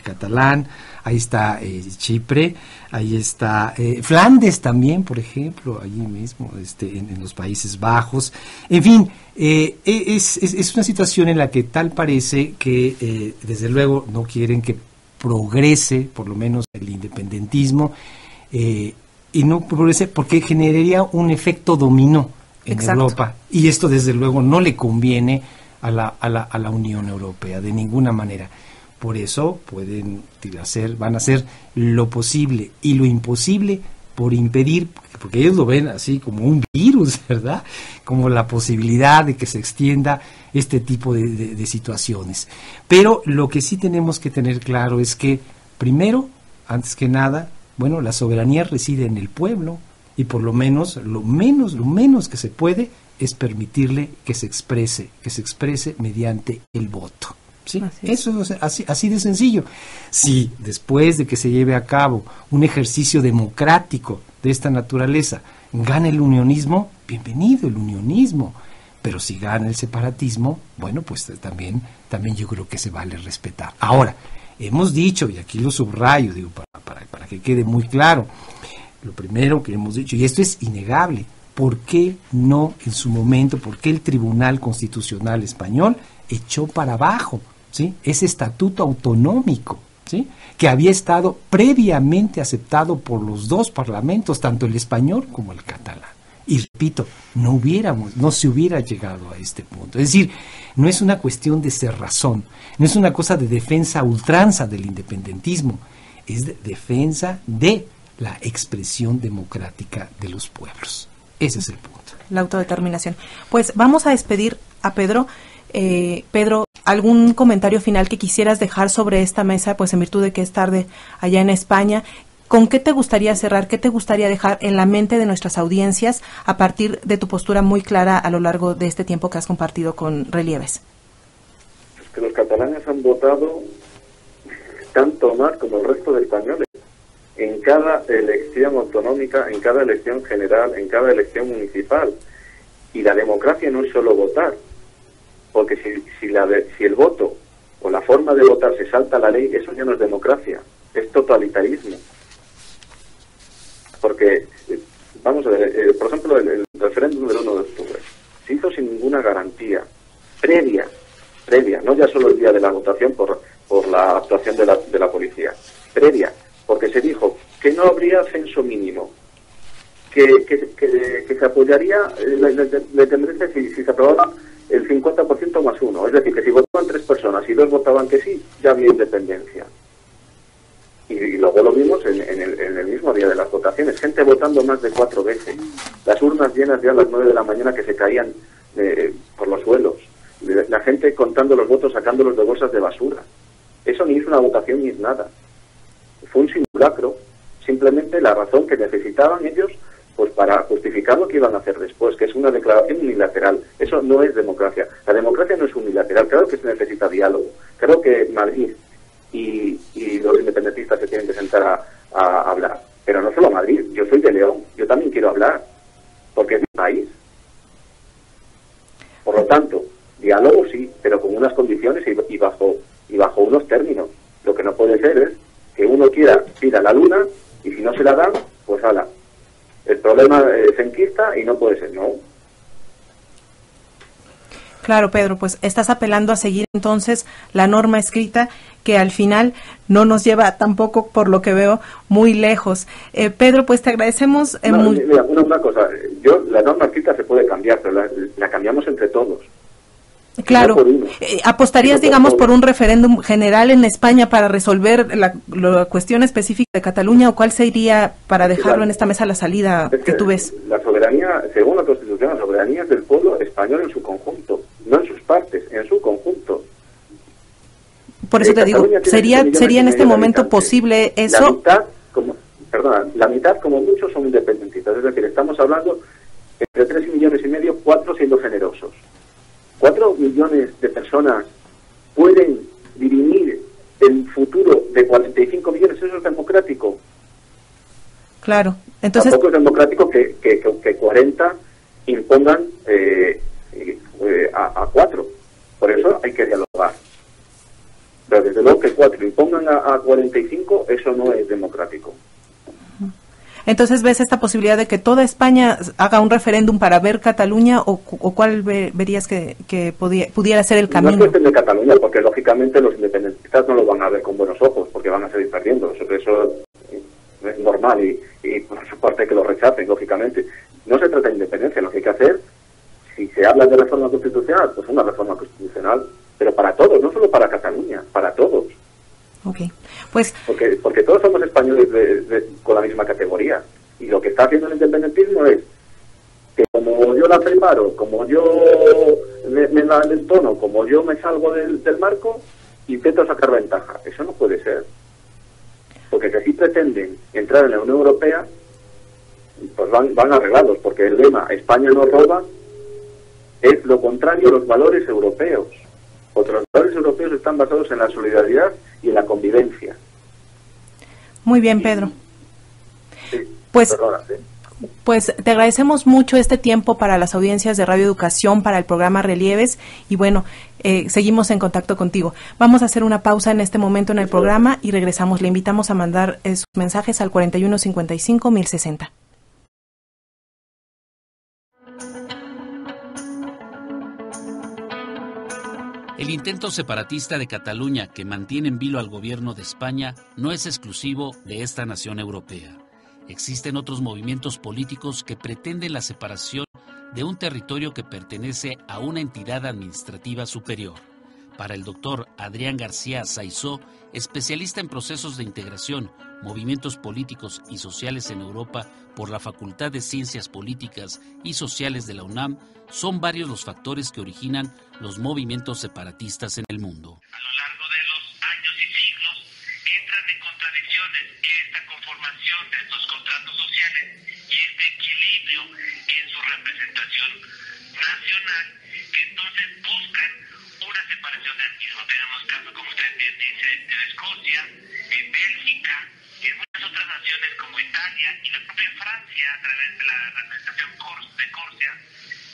H: catalán. Ahí está Chipre, ahí está Flandes también, por ejemplo, allí mismo, en los Países Bajos. En fin, es una situación en la que tal parece que desde luego no quieren que progrese, por lo menos el independentismo, y no progrese porque generaría un efecto dominó en
A: Exacto.
H: Europa, y esto desde luego no le conviene a la Unión Europea de ninguna manera. Por eso van a hacer lo posible y lo imposible por impedir, porque ellos lo ven así como un virus, ¿verdad? Como la posibilidad de que se extienda este tipo de situaciones. Pero lo que sí tenemos que tener claro es que, primero, antes que nada, bueno, la soberanía reside en el pueblo, y por lo menos que se puede es permitirle que se exprese mediante el voto. ¿Sí? Eso es así de sencillo. Si después de que se lleve a cabo un ejercicio democrático de esta naturaleza gana el unionismo, bienvenido el unionismo. Pero si gana el separatismo, bueno, pues también yo creo que se vale respetar. Ahora, hemos dicho, y aquí lo subrayo, digo, para que quede muy claro, lo primero que hemos dicho, y esto es innegable, ¿por qué no en su momento, por qué el Tribunal Constitucional Español echó para abajo, ¿sí?, ese estatuto autonómico, ¿sí?, que había estado previamente aceptado por los dos parlamentos, tanto el español como el catalán? Y repito, no se hubiera llegado a este punto. Es decir, no es una cuestión de cerrazón, no es una cosa de defensa a ultranza del independentismo, es de defensa de la expresión democrática de los pueblos. Ese es el punto.
A: La autodeterminación. Pues vamos a despedir a Pedro. Pedro, ¿algún comentario final que quisieras dejar sobre esta mesa, pues en virtud de que es tarde allá en España? ¿Con qué te gustaría cerrar? ¿Qué te gustaría dejar en la mente de nuestras audiencias a partir de tu postura muy clara a lo largo de este tiempo que has compartido con Relieves?
I: Pues que los catalanes han votado tanto más como el resto de españoles. En cada elección autonómica, en cada elección general, en cada elección municipal. Y la democracia no es solo votar, porque si el voto o la forma de votar se salta la ley, eso ya no es democracia, es totalitarismo. Porque, vamos a ver, por ejemplo, el referéndum del 1 de octubre se hizo sin ninguna garantía previa, no ya solo el día de la votación por la actuación de la policía, previa, porque se dijo que no habría censo mínimo, que se apoyaría la independencia si se aprobaba el 50% más uno, es decir, que si votaban 3 personas y 2 votaban que sí, ya había independencia. Y luego lo vimos en el mismo día de las votaciones, gente votando más de 4 veces, las urnas llenas ya a las 9 de la mañana que se caían por los suelos, la gente contando los votos, sacándolos de bolsas de basura. Eso ni es una votación ni es nada. Fue un simulacro, simplemente la razón que necesitaban ellos pues para justificar lo que iban a hacer después, que es una declaración unilateral. Eso no es democracia. La democracia no es unilateral. Claro que se necesita diálogo. Creo que Madrid y los independentistas se tienen que sentar a hablar. Pero no solo Madrid. Yo soy de León. Yo también quiero hablar, porque es mi país. Por lo tanto, diálogo sí, pero con unas condiciones y bajo unos términos. Lo que no puede ser es que uno quiera ir a la luna y si no se la dan, pues ala. El problema se enquista y no puede ser, ¿no?
A: Claro, Pedro, pues estás apelando a seguir entonces la norma escrita que al final no nos lleva tampoco, por lo que veo, muy lejos. Pedro, pues te agradecemos.
I: Mira, una cosa, la norma escrita se puede cambiar, pero la cambiamos entre todos.
A: Claro, ¿apostarías, digamos, por un referéndum general en España para resolver la cuestión específica de Cataluña, o cuál sería, para dejarlo en esta mesa, la salida que tú ves?
I: La soberanía, según la Constitución, la soberanía es del pueblo español en su conjunto, no en sus partes, en su conjunto.
A: Por eso te digo, ¿sería en este momento posible eso?
I: La mitad como mucho son independentistas, es decir, estamos hablando entre 3,5 millones, 4 siendo generosos. 4 millones de personas pueden dirimir el futuro de 45 millones, ¿eso es democrático?
A: Claro, entonces...
I: Tampoco es democrático que 40 impongan a 4, por eso hay que dialogar. Pero desde luego que 4 impongan a 45, eso no es democrático.
A: Entonces, ¿ves esta posibilidad de que toda España haga un referéndum para ver Cataluña, o cuál verías que pudiera ser el camino?
I: No es cuestión de Cataluña, porque lógicamente los independentistas no lo van a ver con buenos ojos, porque van a seguir perdiendo. Eso es normal y por su parte que lo rechacen, lógicamente. No se trata de independencia, lo que hay que hacer, si se habla de reforma constitucional, pues una reforma constitucional, pero para todos, no solo para Cataluña, para todos.
A: Okay. Pues
I: porque todos somos españoles con la misma categoría, y lo que está haciendo el independentismo es que como yo la preparo, como yo me la entono, como yo me salgo del marco, intento sacar ventaja. Eso no puede ser, porque si así pretenden entrar en la Unión Europea, pues van arreglados, porque el lema España no roba es lo contrario a los valores europeos. Otros valores europeos están basados en la solidaridad y en la convivencia.
A: Muy bien, Pedro.
I: Sí,
A: pues,
I: perdona, sí.
A: Pues te agradecemos mucho este tiempo para las audiencias de Radio Educación, para el programa Relieves, y bueno, seguimos en contacto contigo. Vamos a hacer una pausa en este momento en el programa y regresamos. Le invitamos a mandar sus mensajes al 4155-1060.
C: El intento separatista de Cataluña que mantiene en vilo al gobierno de España no es exclusivo de esta nación europea. Existen otros movimientos políticos que pretenden la separación de un territorio que pertenece a una entidad administrativa superior. Para el doctor Adrián García Saizó, especialista en procesos de integración, movimientos políticos y sociales en Europa por la Facultad de Ciencias Políticas y Sociales de la UNAM, son varios los factores que originan los movimientos separatistas en el mundo.
J: A lo largo de los años y siglos entran en contradicciones esta conformación de estos contratos sociales y este equilibrio en su representación nacional, que entonces buscan una separación del mismo. Tenemos casos, como usted bien dice, en Escocia, en Bélgica, en muchas otras naciones como Italia y la propia Francia, a través de la representación de Corsia,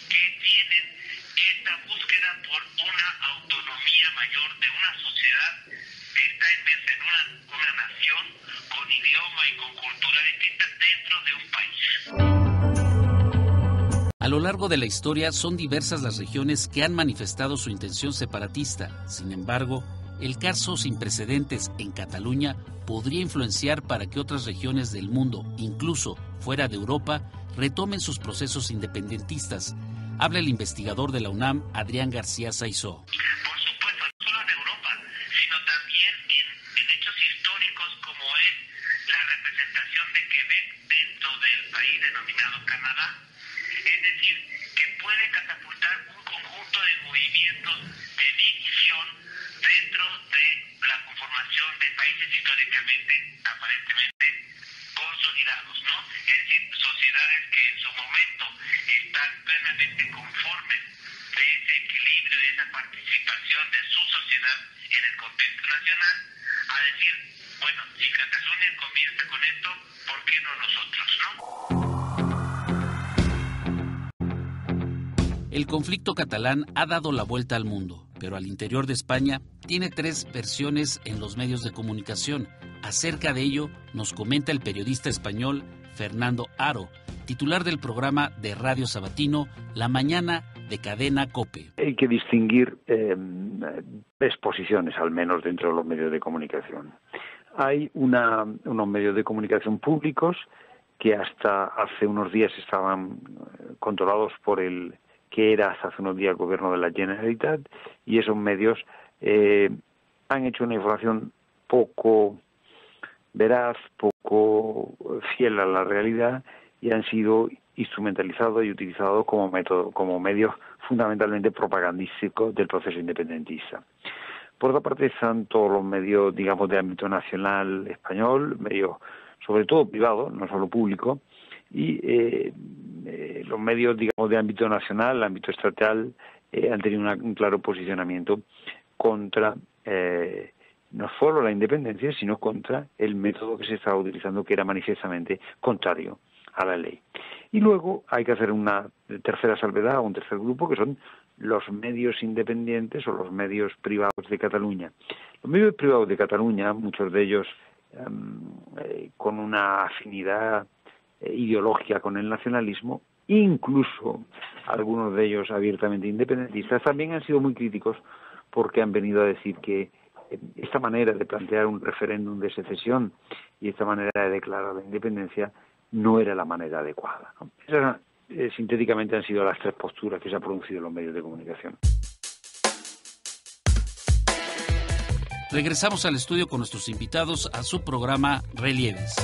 J: que tienen esta búsqueda por una autonomía mayor de una sociedad que está inmersa en una nación con idioma y con cultura distintas dentro de un país.
C: A lo largo de la historia son diversas las regiones que han manifestado su intención separatista. Sin embargo, el caso sin precedentes en Cataluña podría influenciar para que otras regiones del mundo, incluso fuera de Europa, retomen sus procesos independentistas. Habla el investigador de la UNAM, Adrián García Saizó.
J: Por supuesto, no solo en Europa, sino también en hechos históricos como es la representación de Quebec dentro del país denominado Canadá. Es decir, que puede catapultar un conjunto de movimientos de división dentro de la conformación países históricamente aparentemente consolidados, ¿no? Es decir, sociedades que en su momento están plenamente conformes de ese equilibrio, de esa participación de su sociedad en el contexto nacional, a decir, bueno, si Cataluña comienza con esto, ¿por qué no nosotros, no?
C: El conflicto catalán ha dado la vuelta al mundo, pero al interior de España tiene 3 versiones en los medios de comunicación. Acerca de ello nos comenta el periodista español Fernando Haro, titular del programa de Radio Sabatino La Mañana de Cadena COPE.
K: Hay que distinguir exposiciones, al menos dentro de los medios de comunicación. Hay unos medios de comunicación públicos que hasta hace unos días estaban controlados por el que era hasta hace unos días el gobierno de la Generalitat, y esos medios han hecho una información poco veraz, poco fiel a la realidad, y han sido instrumentalizados y utilizados como método, como medios fundamentalmente propagandísticos del proceso independentista. Por otra parte están todos los medios, digamos, de ámbito nacional español, medios sobre todo privados, no solo públicos, y los medios, digamos, de ámbito nacional, ámbito estatal, han tenido un claro posicionamiento contra no solo la independencia, sino contra el método que se estaba utilizando, que era manifiestamente contrario a la ley. Y luego hay que hacer una tercera salvedad, un tercer grupo, que son los medios independientes o los medios privados de Cataluña. Los medios privados de Cataluña, muchos de ellos con una afinidad ideológica con el nacionalismo, incluso algunos de ellos abiertamente independentistas, también han sido muy críticos porque han venido a decir que esta manera de plantear un referéndum de secesión y esta manera de declarar la independencia no era la manera adecuada, ¿no? Esas, sintéticamente, han sido las 3 posturas que se han producido en los medios de comunicación.
C: Regresamos al estudio con nuestros invitados a su programa Relieves.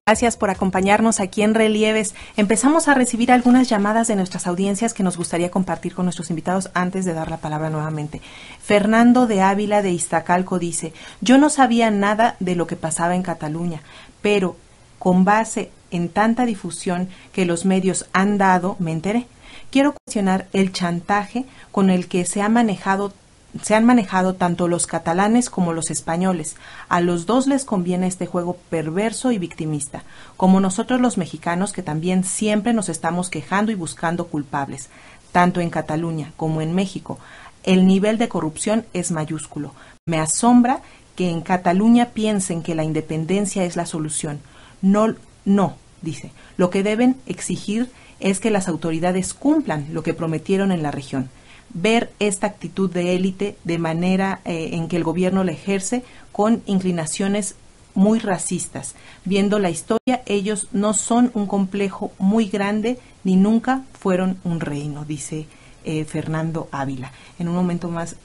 A: Gracias por acompañarnos aquí en Relieves. Empezamos a recibir algunas llamadas de nuestras audiencias que nos gustaría compartir con nuestros invitados antes de dar la palabra nuevamente. Fernando de Ávila de Iztacalco dice: yo no sabía nada de lo que pasaba en Cataluña, pero con base en tanta difusión que los medios han dado, me enteré. Quiero cuestionar el chantaje con el que se han manejado tanto los catalanes como los españoles. A los dos les conviene este juego perverso y victimista, como nosotros los mexicanos, que también siempre nos estamos quejando y buscando culpables. Tanto en Cataluña como en México, el nivel de corrupción es mayúsculo. Me asombra que en Cataluña piensen que la independencia es la solución. No, dice. Lo que deben exigir es que las autoridades cumplan lo que prometieron en la región. Ver esta actitud de élite de manera en que el gobierno la ejerce con inclinaciones muy racistas. Viendo la historia, ellos no son un complejo muy grande ni nunca fueron un reino, dice Fernando Ávila. En un momento más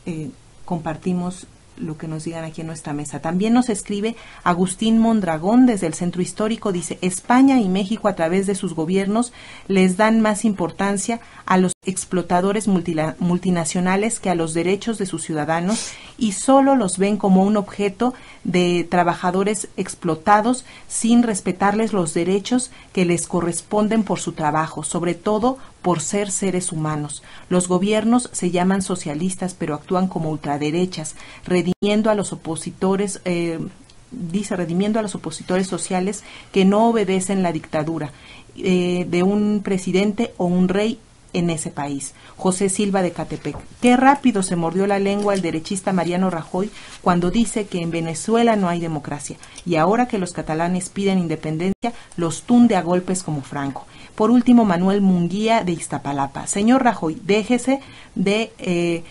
A: compartimos lo que nos digan aquí en nuestra mesa. También nos escribe Agustín Mondragón desde el Centro Histórico, dice: España y México a través de sus gobiernos les dan más importancia a los explotadores multinacionales que a los derechos de sus ciudadanos y solo los ven como un objeto de trabajadores explotados sin respetarles los derechos que les corresponden por su trabajo, sobre todo por ser seres humanos. Los gobiernos se llaman socialistas, pero actúan como ultraderechas, redimiendo a los opositores, redimiendo a los opositores sociales que no obedecen la dictadura de un presidente o un rey en ese país. José Silva de Catepec: qué rápido se mordió la lengua el derechista Mariano Rajoy cuando dice que en Venezuela no hay democracia, y ahora que los catalanes piden independencia, los tunde a golpes como Franco. Por último, Manuel Munguía de Iztapalapa: señor Rajoy, déjese de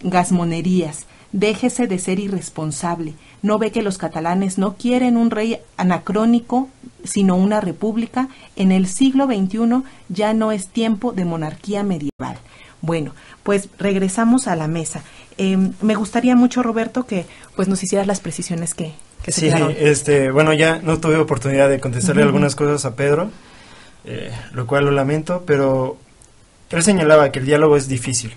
A: gasmonerías, déjese de ser irresponsable. ¿No ve que los catalanes no quieren un rey anacrónico, sino una república? En el siglo XXI ya no es tiempo de monarquía medieval. Bueno, pues regresamos a la mesa. Me gustaría mucho, Roberto, que pues nos hicieras las precisiones que se quedaron.
G: Bueno, ya no tuve oportunidad de contestarle algunas cosas a Pedro, lo cual lo lamento, pero él señalaba que el diálogo es difícil.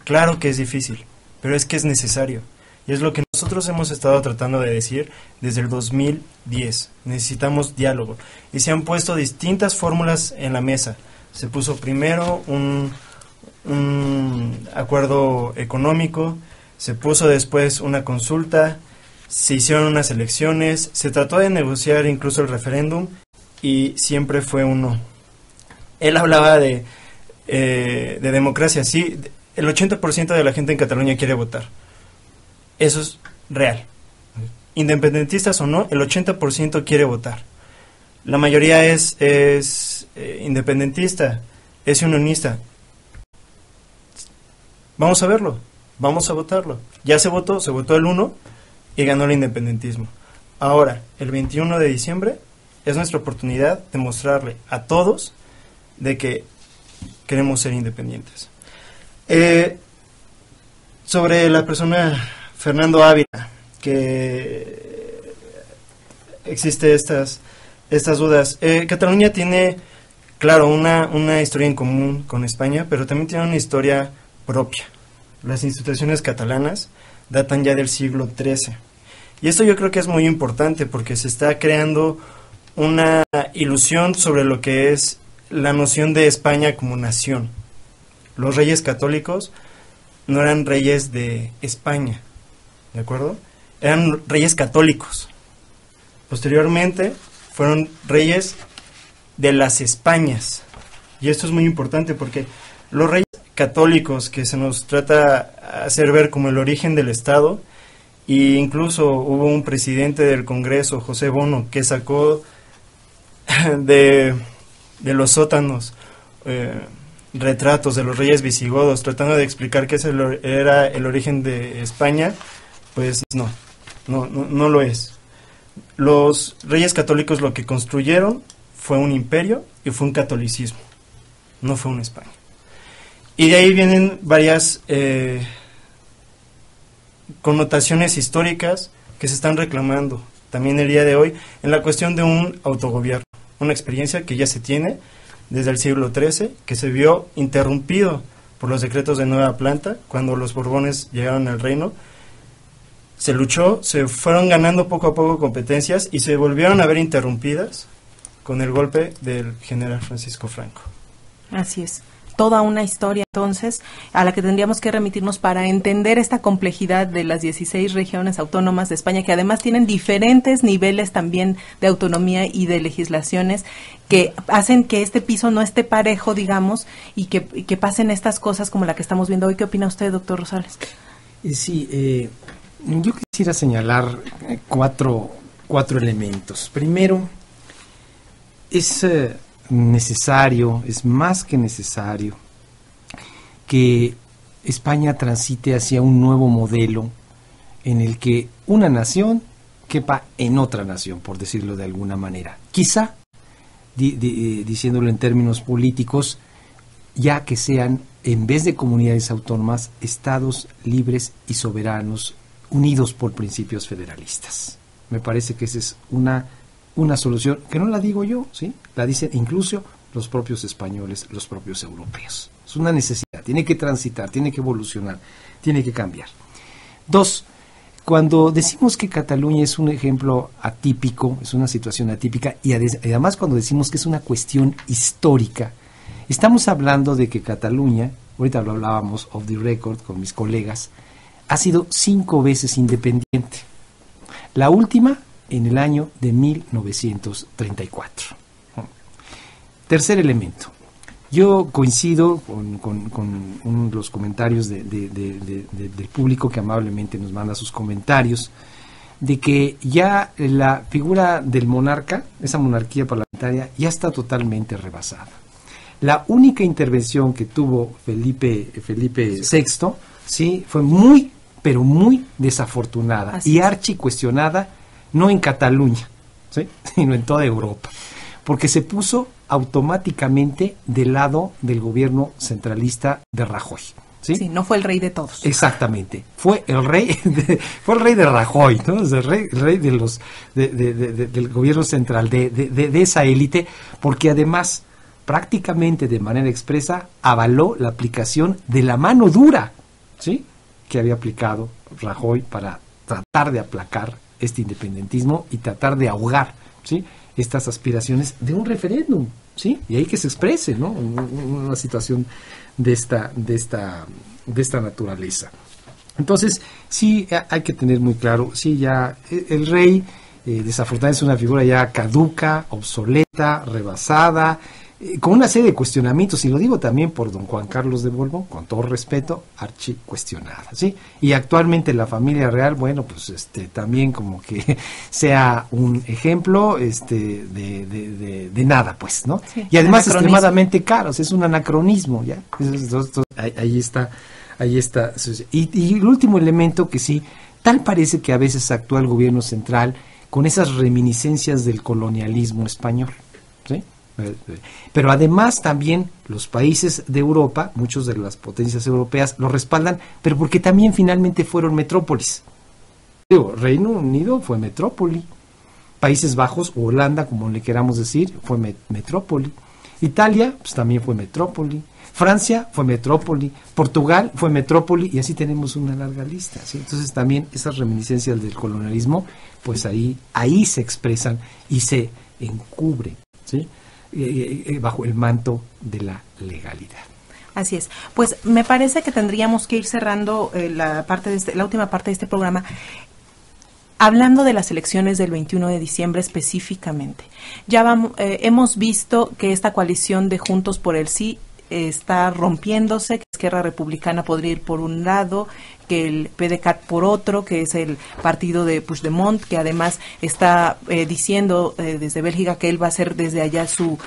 G: Claro que es difícil, pero es que es necesario. Y es lo que nosotros hemos estado tratando de decir desde el 2010. Necesitamos diálogo. Y se han puesto distintas fórmulas en la mesa. Se puso primero un acuerdo económico, se puso después una consulta, se hicieron unas elecciones, se trató de negociar incluso el referéndum y siempre fue un no. Él hablaba de democracia, sí, el 80% de la gente en Cataluña quiere votar. Eso es real. Independentistas o no, el 80% quiere votar. La mayoría es independentista, es unionista. Vamos a verlo, vamos a votarlo. Ya se votó el 1 y ganó el independentismo. Ahora, el 21 de diciembre es nuestra oportunidad de mostrarle a todos de que queremos ser independientes. Sobre la persona Fernando Ávila, que existe estas dudas. Cataluña tiene, claro, una historia en común con España, pero también tiene una historia propia. Las instituciones catalanas datan ya del siglo XIII. Y esto yo creo que es muy importante porque se está creando una ilusión sobre lo que es la noción de España como nación. Los reyes católicos no eran reyes de España, ¿de acuerdo? Eran reyes católicos. Posteriormente fueron reyes de las Españas. Y esto es muy importante porque los reyes católicos, que se nos trata de hacer ver como el origen del Estado, e incluso hubo un presidente del Congreso, José Bono, que sacó de los sótanos retratos de los reyes visigodos, tratando de explicar que ese era el origen de España. Pues no lo es. Los reyes católicos lo que construyeron fue un imperio y fue un catolicismo, no fue una España. Y de ahí vienen varias connotaciones históricas que se están reclamando también el día de hoy en la cuestión de un autogobierno, una experiencia que ya se tiene desde el siglo XIII, que se vio interrumpido por los decretos de Nueva Planta cuando los Borbones llegaron al reino. Se luchó, se fueron ganando poco a poco competencias y se volvieron a ver interrumpidas con el golpe del general Francisco Franco.
A: Así es. Toda una historia, entonces, a la que tendríamos que remitirnos para entender esta complejidad de las 16 regiones autónomas de España, que además tienen diferentes niveles también de autonomía y de legislaciones que hacen que este piso no esté parejo, digamos, y que pasen estas cosas como la que estamos viendo hoy. ¿Qué opina usted, doctor Rosales?
H: Sí, yo quisiera señalar cuatro elementos. Primero, es necesario, es más que necesario que España transite hacia un nuevo modelo en el que una nación quepa en otra nación, por decirlo de alguna manera. Quizá, diciéndolo en términos políticos, ya que sean, en vez de comunidades autónomas, estados libres y soberanos, unidos por principios federalistas. Me parece que esa es una solución, que no la digo yo, ¿sí? La dicen incluso los propios españoles, los propios europeos. Es una necesidad, tiene que transitar, tiene que evolucionar, tiene que cambiar. Dos, cuando decimos que Cataluña es un ejemplo atípico, es una situación atípica, y además cuando decimos que es una cuestión histórica, estamos hablando de que Cataluña, ahorita lo hablábamos off the record con mis colegas, ha sido 5 veces independiente. La última en el año de 1934. Tercer elemento. Yo coincido con los comentarios del público que amablemente nos manda sus comentarios, de que ya la figura del monarca, esa monarquía parlamentaria, ya está totalmente rebasada. La única intervención que tuvo Felipe VI, sí, fue muy, pero muy desafortunada y archicuestionada, no en Cataluña, ¿sí?, sino en toda Europa, porque se puso automáticamente del lado del gobierno centralista de Rajoy.
A: Sí, no fue el rey de todos.
H: Exactamente, fue el rey de Rajoy, ¿no? El rey de los del gobierno central, de esa élite, porque además prácticamente de manera expresa avaló la aplicación de la mano dura, ¿sí?, que había aplicado Rajoy para tratar de aplacar este independentismo y tratar de ahogar, ¿sí?, estas aspiraciones de un referéndum, ¿sí? Y ahí que se exprese, ¿no?, una situación de esta naturaleza. Entonces, sí hay que tener muy claro, sí, ya el rey desafortunadamente es una figura ya caduca, obsoleta, rebasada, con una serie de cuestionamientos, y lo digo también por don Juan Carlos de Borbón, con todo respeto, archicuestionada, ¿sí? Y actualmente la familia real, bueno, pues también como que sea un ejemplo de nada, pues, ¿no? Sí, y además extremadamente caros, es un anacronismo, ¿ya? Entonces, ahí está. Y el último elemento que sí, tal parece que a veces actúa el gobierno central con esas reminiscencias del colonialismo español, ¿sí? Pero además también los países de Europa, muchos de las potencias europeas lo respaldan, pero porque también finalmente fueron metrópolis. Reino Unido fue metrópoli, Países Bajos o Holanda, como le queramos decir, fue metrópoli, Italia pues también fue metrópoli, Francia fue metrópoli, Portugal fue metrópoli, y así tenemos una larga lista, ¿sí? Entonces también esas reminiscencias del colonialismo, pues ahí se expresan y se encubren, ¿sí?, bajo el manto de la legalidad.
A: Así es. Pues me parece que tendríamos que ir cerrando la última parte de este programa, hablando de las elecciones del 21 de diciembre específicamente. Ya hemos visto que esta coalición de Juntos por el Sí está rompiéndose, que Esquerra Republicana podría ir por un lado, que el PDeCAT por otro, que es el partido de Puigdemont, que además está diciendo desde Bélgica que él va a hacer desde allá su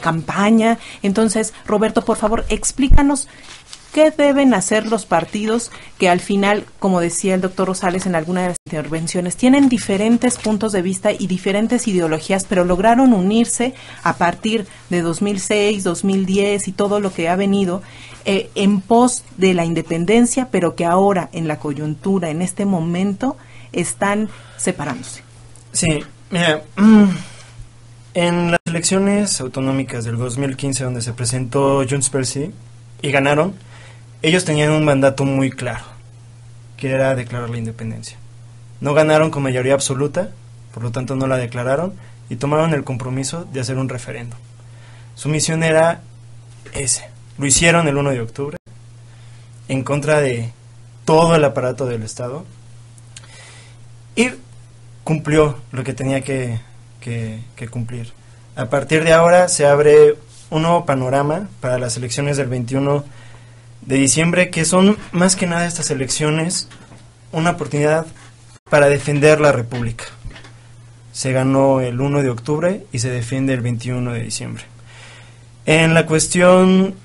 A: campaña. Entonces, Roberto, por favor, explícanos qué deben hacer los partidos que al final, como decía el doctor Rosales en alguna de las intervenciones, tienen diferentes puntos de vista y diferentes ideologías, pero lograron unirse a partir de 2006, 2010 y todo lo que ha venido en pos de la independencia, pero que ahora en la coyuntura, en este momento, están separándose.
G: Sí, mira, en las elecciones autonómicas del 2015, donde se presentó Junts per Sí y ganaron, ellos tenían un mandato muy claro, que era declarar la independencia. No ganaron con mayoría absoluta, por lo tanto no la declararon, y tomaron el compromiso de hacer un referéndum. Su misión era ese. Lo hicieron el 1 de octubre, en contra de todo el aparato del Estado, y cumplió lo que tenía que cumplir. A partir de ahora se abre un nuevo panorama para las elecciones del 21 de diciembre, que son más que nada estas elecciones una oportunidad para defender la República. Se ganó el 1 de octubre y se defiende el 21 de diciembre. En la cuestión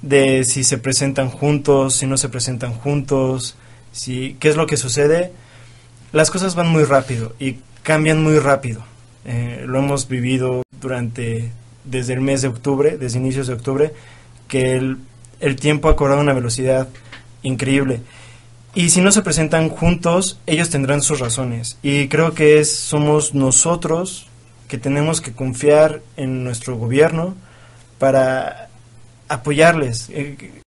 G: de si se presentan juntos, si no se presentan juntos, qué es lo que sucede, las cosas van muy rápido y cambian muy rápido. Lo hemos vivido desde el mes de octubre, desde inicios de octubre, que el tiempo ha cobrado una velocidad increíble. Y si no se presentan juntos, ellos tendrán sus razones. Y creo que somos nosotros que tenemos que confiar en nuestro gobierno para apoyarles.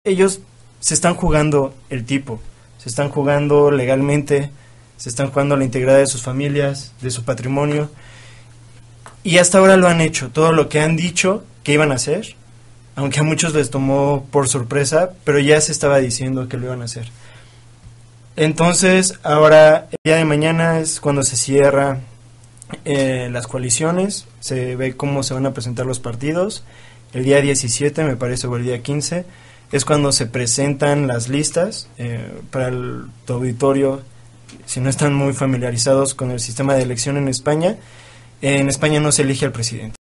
G: Ellos se están jugando el tipo, se están jugando legalmente, se están jugando la integridad de sus familias, de su patrimonio. Y hasta ahora lo han hecho, todo lo que han dicho que iban a hacer, aunque a muchos les tomó por sorpresa, pero ya se estaba diciendo que lo iban a hacer. Entonces, ahora, el día de mañana es cuando se cierra las coaliciones, se ve cómo se van a presentar los partidos. El día 17, me parece, o el día 15, es cuando se presentan las listas para tu auditorio. Si no están muy familiarizados con el sistema de elección en España no se elige al presidente,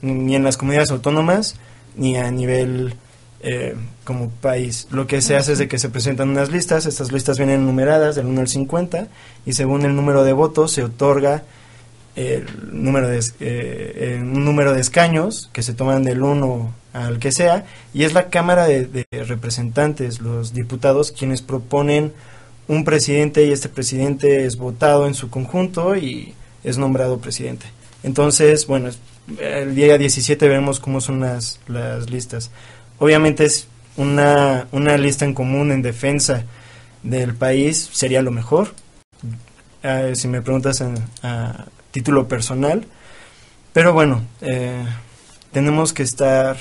G: ni en las comunidades autónomas, ni a nivel como país. Lo que se hace es de que se presentan unas listas, estas listas vienen numeradas del 1 al 50, y según el número de votos se otorga un número de escaños que se toman del 1 al que sea, y es la Cámara de Representantes, los diputados, quienes proponen un presidente, y este presidente es votado en su conjunto y es nombrado presidente. Entonces, bueno, el día 17 veremos cómo son las listas. Obviamente es una lista en común en defensa del país sería lo mejor. Si me preguntas a título personal, pero bueno, tenemos que estar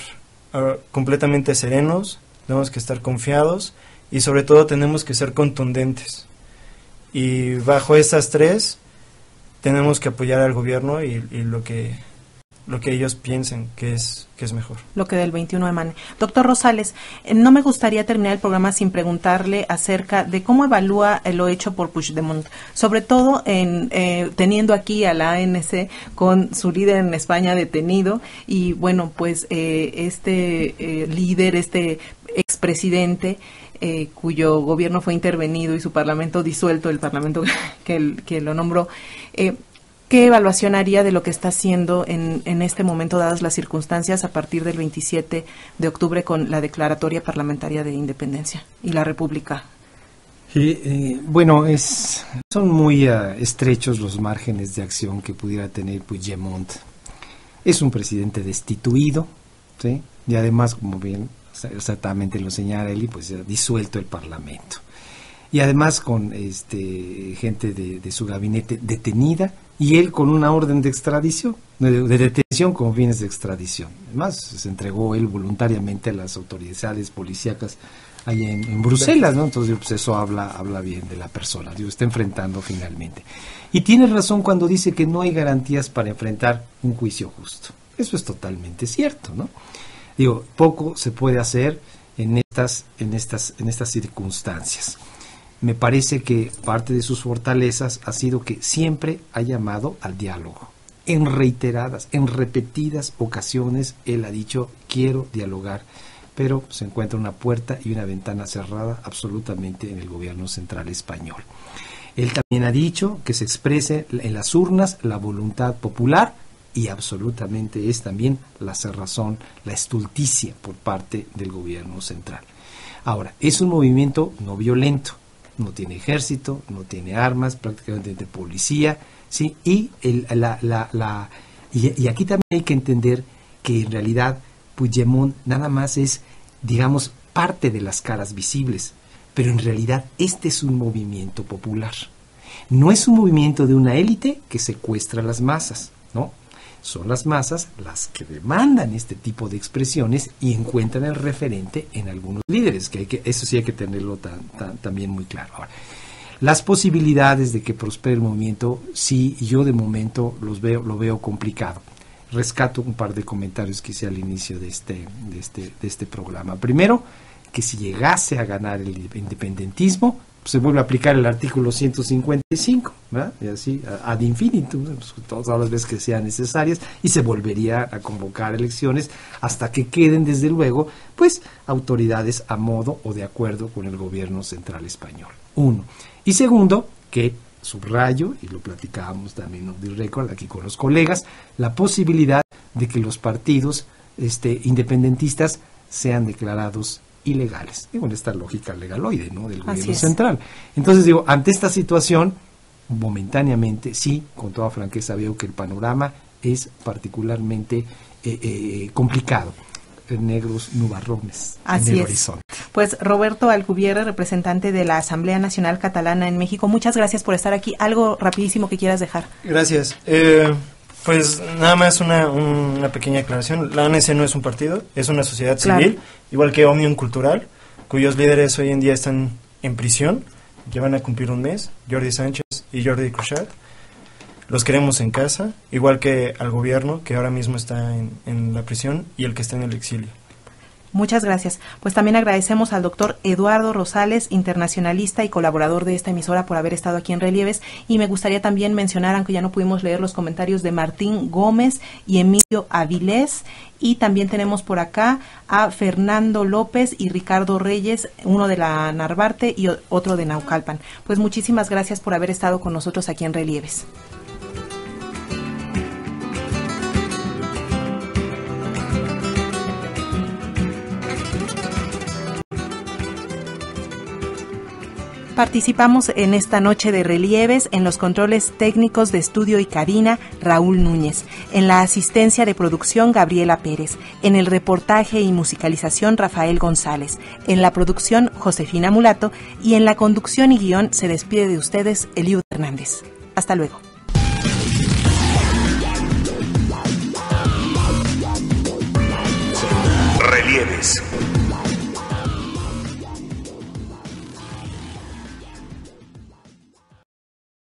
G: completamente serenos, tenemos que estar confiados y sobre todo tenemos que ser contundentes. Y bajo estas tres tenemos que apoyar al gobierno y lo que ellos piensen que es mejor.
A: Lo que del 21 emane. Doctor Rosales, no me gustaría terminar el programa sin preguntarle acerca de cómo evalúa lo hecho por Puigdemont, sobre todo teniendo aquí a la ANC con su líder en España detenido y bueno, pues líder, expresidente, cuyo gobierno fue intervenido y su parlamento disuelto, el parlamento que lo nombró. ¿Qué evaluación haría de lo que está haciendo en este momento, dadas las circunstancias, a partir del 27 de octubre con la declaratoria parlamentaria de independencia y la república?
H: Bueno, son muy estrechos los márgenes de acción que pudiera tener Puigdemont. Es un presidente destituido, ¿sí? Y además, como bien exactamente lo señala Eli, pues ha disuelto el parlamento. Y además con gente de su gabinete detenida y él con una orden de extradición, de detención con fines de extradición. Además, se entregó él voluntariamente a las autoridades policíacas allá en Bruselas, ¿no? Entonces, pues eso habla bien de la persona, está enfrentando finalmente. Y tiene razón cuando dice que no hay garantías para enfrentar un juicio justo. Eso es totalmente cierto, ¿no? Poco se puede hacer en estas circunstancias. Me parece que parte de sus fortalezas ha sido que siempre ha llamado al diálogo. En repetidas ocasiones, él ha dicho, quiero dialogar, pero se encuentra una puerta y una ventana cerrada absolutamente en el gobierno central español. Él también ha dicho que se exprese en las urnas la voluntad popular y absolutamente es también la cerrazón, la estulticia por parte del gobierno central. Ahora, es un movimiento no violento. No tiene ejército, no tiene armas, prácticamente de policía, ¿sí? Y aquí también hay que entender que en realidad Puigdemont nada más es, digamos, parte de las caras visibles, pero en realidad este es un movimiento popular. No es un movimiento de una élite que secuestra a las masas, ¿no? Son las masas las que demandan este tipo de expresiones y encuentran el referente en algunos líderes, eso sí hay que tenerlo también muy claro. Ahora, las posibilidades de que prospere el movimiento, sí, yo de momento lo veo complicado. Rescato un par de comentarios que hice al inicio de este programa. Primero, que si llegase a ganar el independentismo, se vuelve a aplicar el artículo 155, ¿verdad? Y así, ad infinitum, todas las veces que sean necesarias, y se volvería a convocar elecciones hasta que queden, desde luego, pues, autoridades a modo o de acuerdo con el gobierno central español. Uno. Y segundo, que subrayo, y lo platicábamos también on the record aquí con los colegas, la posibilidad de que los partidos independentistas sean declarados ilegales, en esta lógica legaloide, ¿no?, del gobierno central. Entonces ante esta situación, momentáneamente, sí, con toda franqueza veo que el panorama es particularmente complicado. Negros nubarrones en el horizonte.
A: Pues Roberto Alcubierre, representante de la Asamblea Nacional Catalana en México, muchas gracias por estar aquí. Algo rapidísimo que quieras dejar.
G: Gracias. Pues nada más una pequeña aclaración. La ANC no es un partido, es una sociedad civil, igual que Òmnium Cultural, cuyos líderes hoy en día están en prisión, ya van a cumplir un mes, Jordi Sánchez y Jordi Cuixart. Los queremos en casa, igual que al gobierno, que ahora mismo está en la prisión, y el que está en el exilio.
A: Muchas gracias. Pues también agradecemos al doctor Eduardo Rosales, internacionalista y colaborador de esta emisora, por haber estado aquí en Relieves. Y me gustaría también mencionar, aunque ya no pudimos leer los comentarios, de Martín Gómez y Emilio Avilés. Y también tenemos por acá a Fernando López y Ricardo Reyes, uno de la Narvarte y otro de Naucalpan. Pues muchísimas gracias por haber estado con nosotros aquí en Relieves. Participamos en esta noche de relieves en los controles técnicos de estudio y cabina, Raúl Núñez, en la asistencia de producción, Gabriela Pérez, en el reportaje y musicalización, Rafael González, en la producción, Josefina Mulato, y en la conducción y guión se despide de ustedes, Eliud Hernández. Hasta luego.
B: Relieves.